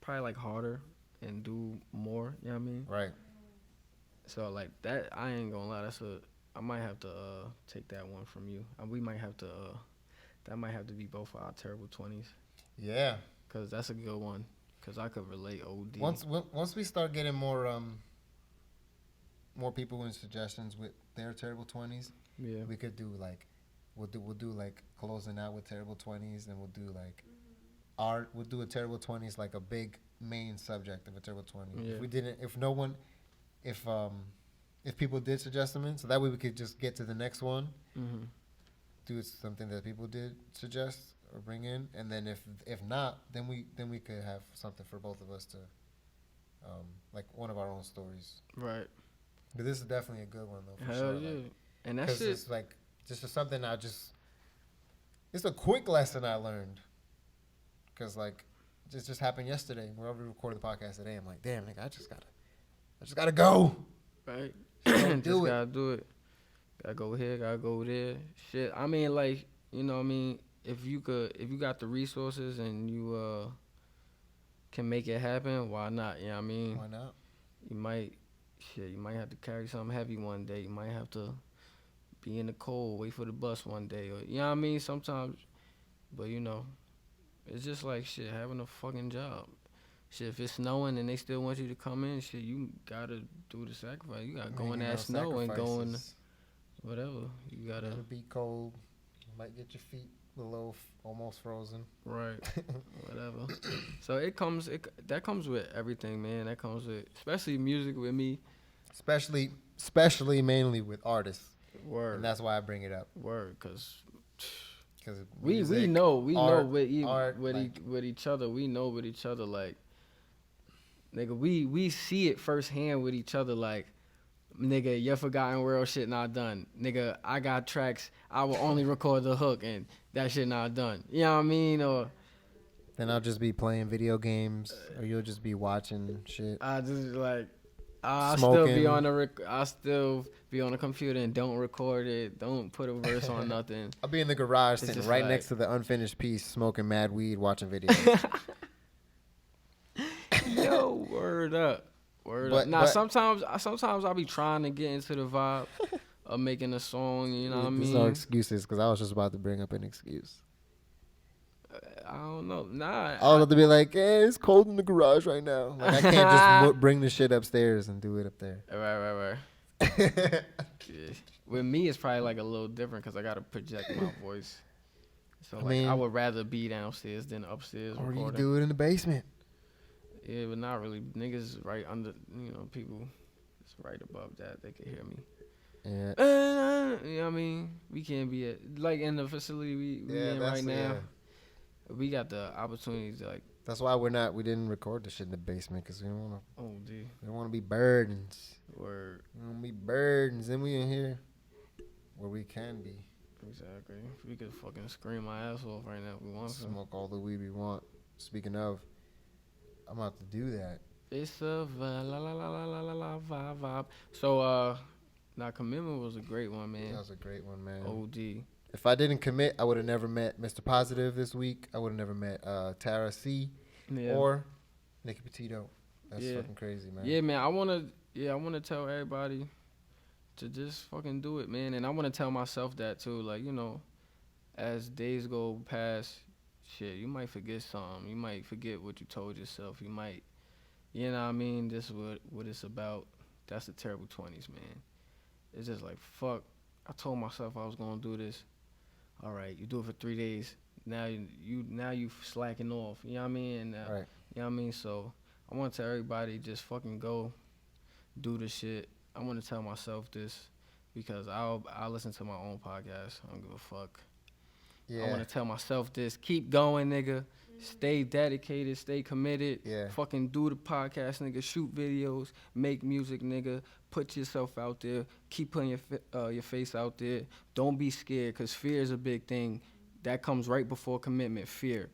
probably like harder and do more. You know what I mean? Right. So like that, I ain't gonna lie. I might have to take that one from you. We might have to. That might have to be both of our terrible 20s. Yeah. Cause that's a good one. Cause I could relate OD. Once we start getting more people in suggestions with their terrible 20s, yeah, we could do like we'll do like closing out with terrible 20s, and we'll do like we'll do a terrible 20s, like a big main subject of a terrible 20. Yeah. If people did suggest them in, so that way we could just get to the next one, do something that people did suggest or bring in, and then if not, then we could have something for both of us to like one of our own stories. Right. But this is definitely a good one though. For Hell sure. yeah. Like, and that's just it's like just something it's a quick lesson I learned. Cause like it just happened yesterday. We recorded the podcast today. I'm like, damn, nigga, I just gotta go. Right. Gotta do it. Gotta go here, gotta go there. Shit. I mean, like, you know what I mean? If you got the resources and you can make it happen, why not? You know what I mean? Why not? You might have to carry something heavy one day. You might have to be in the cold, wait for the bus one day, or you know what I mean? Sometimes, but it's just like shit, having a fucking job. Shit, if it's snowing and they still want you to come in, shit, you gotta do the sacrifice. You gotta go in that snow and go in whatever. You gotta be cold. Might get your feet a little almost frozen. Right. Whatever. So that comes with everything, man. That comes with, especially music with me. Especially mainly with artists. Word. And that's why I bring it up. Word, because we know with each other. We know with each other, like, nigga, we see it firsthand with each other, like, nigga, your Forgotten World shit not done. Nigga, I got tracks, I will only record the hook and that shit not done. You know what I mean? Or then I'll just be playing video games, or you'll just be watching shit. I just like, I still be on the computer and don't record it. Don't put a verse on nothing. I'll be in the garage sitting right next to the unfinished piece, smoking mad weed, watching videos. Yo, word up. Now sometimes I'll be trying to get into the vibe of making a song. You know what I mean? There's no excuses, because I was just about to bring up an excuse. I don't know. Nah. I was about to be like, hey, it's cold in the garage right now. Like, I can't just bring the shit upstairs and do it up there. Right. Yeah. with me, it's probably like a little different because I gotta project my voice. So I would rather be downstairs than upstairs. Or recording. you do it in the basement. Yeah, but not really. Niggas right under, people it's right above that. They can hear me. Yeah. You know what I mean? We can't be like in the facility we in right now. Yeah. We got the opportunities like. That's why we didn't record the shit in the basement because we don't want to. Oh, dude. We don't want to be burdens. Word. We don't want to be burdens. Then we in here where we can be. Exactly. We could fucking scream my ass off right now if we want to. Smoke all the weed we want. Speaking of, I'm about to do that. It's a vibe. So, now Commitment was a great one, man. That was a great one, man. OD. If I didn't commit, I would have never met Mr. Positive this week. I would have never met Tara C. Or Nicky Petito. That's fucking crazy, man. Yeah, man. I wanna tell everybody to just fucking do it, man. And I wanna tell myself that too. Like, as days go past, shit, you might forget something. You might forget what you told yourself. You might, you know what I mean? This is what it's about. That's the terrible 20s, man. It's just like, fuck. I told myself I was gonna do this. All right, you do it for 3 days. Now you slacking off. You know what I mean? Right. You know what I mean? So I want to tell everybody, just fucking go do the shit. I want to tell myself this because I'll listen to my own podcast. I don't give a fuck. Yeah. I want to tell myself this. Keep going, nigga. Stay dedicated. Stay committed. Yeah. Fucking do the podcast, nigga. Shoot videos. Make music, nigga. Put yourself out there. Keep putting your face out there. Don't be scared, because fear is a big thing. That comes right before commitment. Fear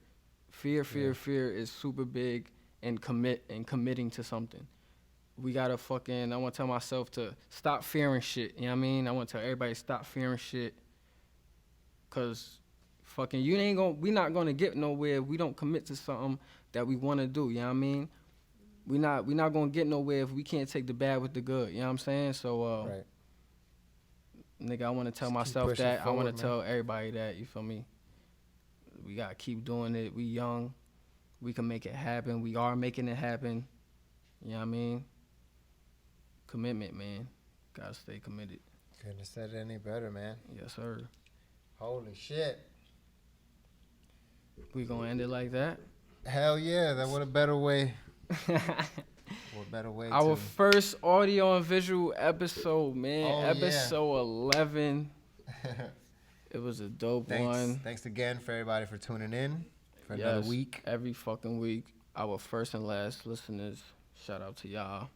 is super big and committing to something. We gotta I want to tell myself to stop fearing shit. You know what I mean? I want to tell everybody stop fearing shit. Because fucking we not gonna get nowhere if we don't commit to something that we want to do. You know what I mean? We not gonna get nowhere if we can't take the bad with the good. You know what I'm saying? So, right. Nigga, I want to tell myself that. I want to tell everybody that. You feel me? We gotta keep doing it. We young. We can make it happen. We are making it happen. You know what I mean? Commitment, man. Gotta stay committed. Couldn't have said it any better, man. Yes, sir. Holy shit. We gonna end it like that? Hell yeah. That what a better way. What better way Our first audio and visual episode, man. Oh, episode 11. It was a dope one. Thanks again for everybody for tuning in for another week. Every fucking week. Our first and last listeners. Shout out to y'all.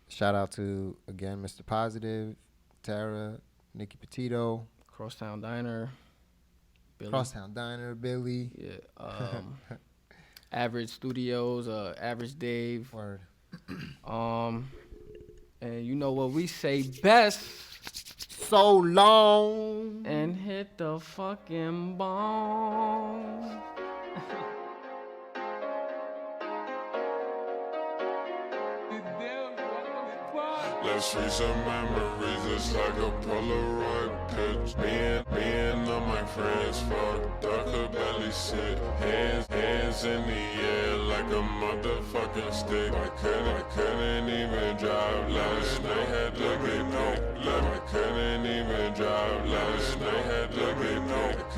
Shout out to, again, Mr. Positive, Tara, Nicky Petito. Crosstown Diner. Billy. Yeah. AVRG Studios, AVRG Dave. Word. And you know what we say best? So long. And hit the fucking bong. Let's read some memories, it's like a Polaroid pitch. Me and all my friends fucked, I could barely sit. Hands in the air like a motherfucking stick. I couldn't even drive last night, had to get picked. I couldn't even drive last night, had to get picked.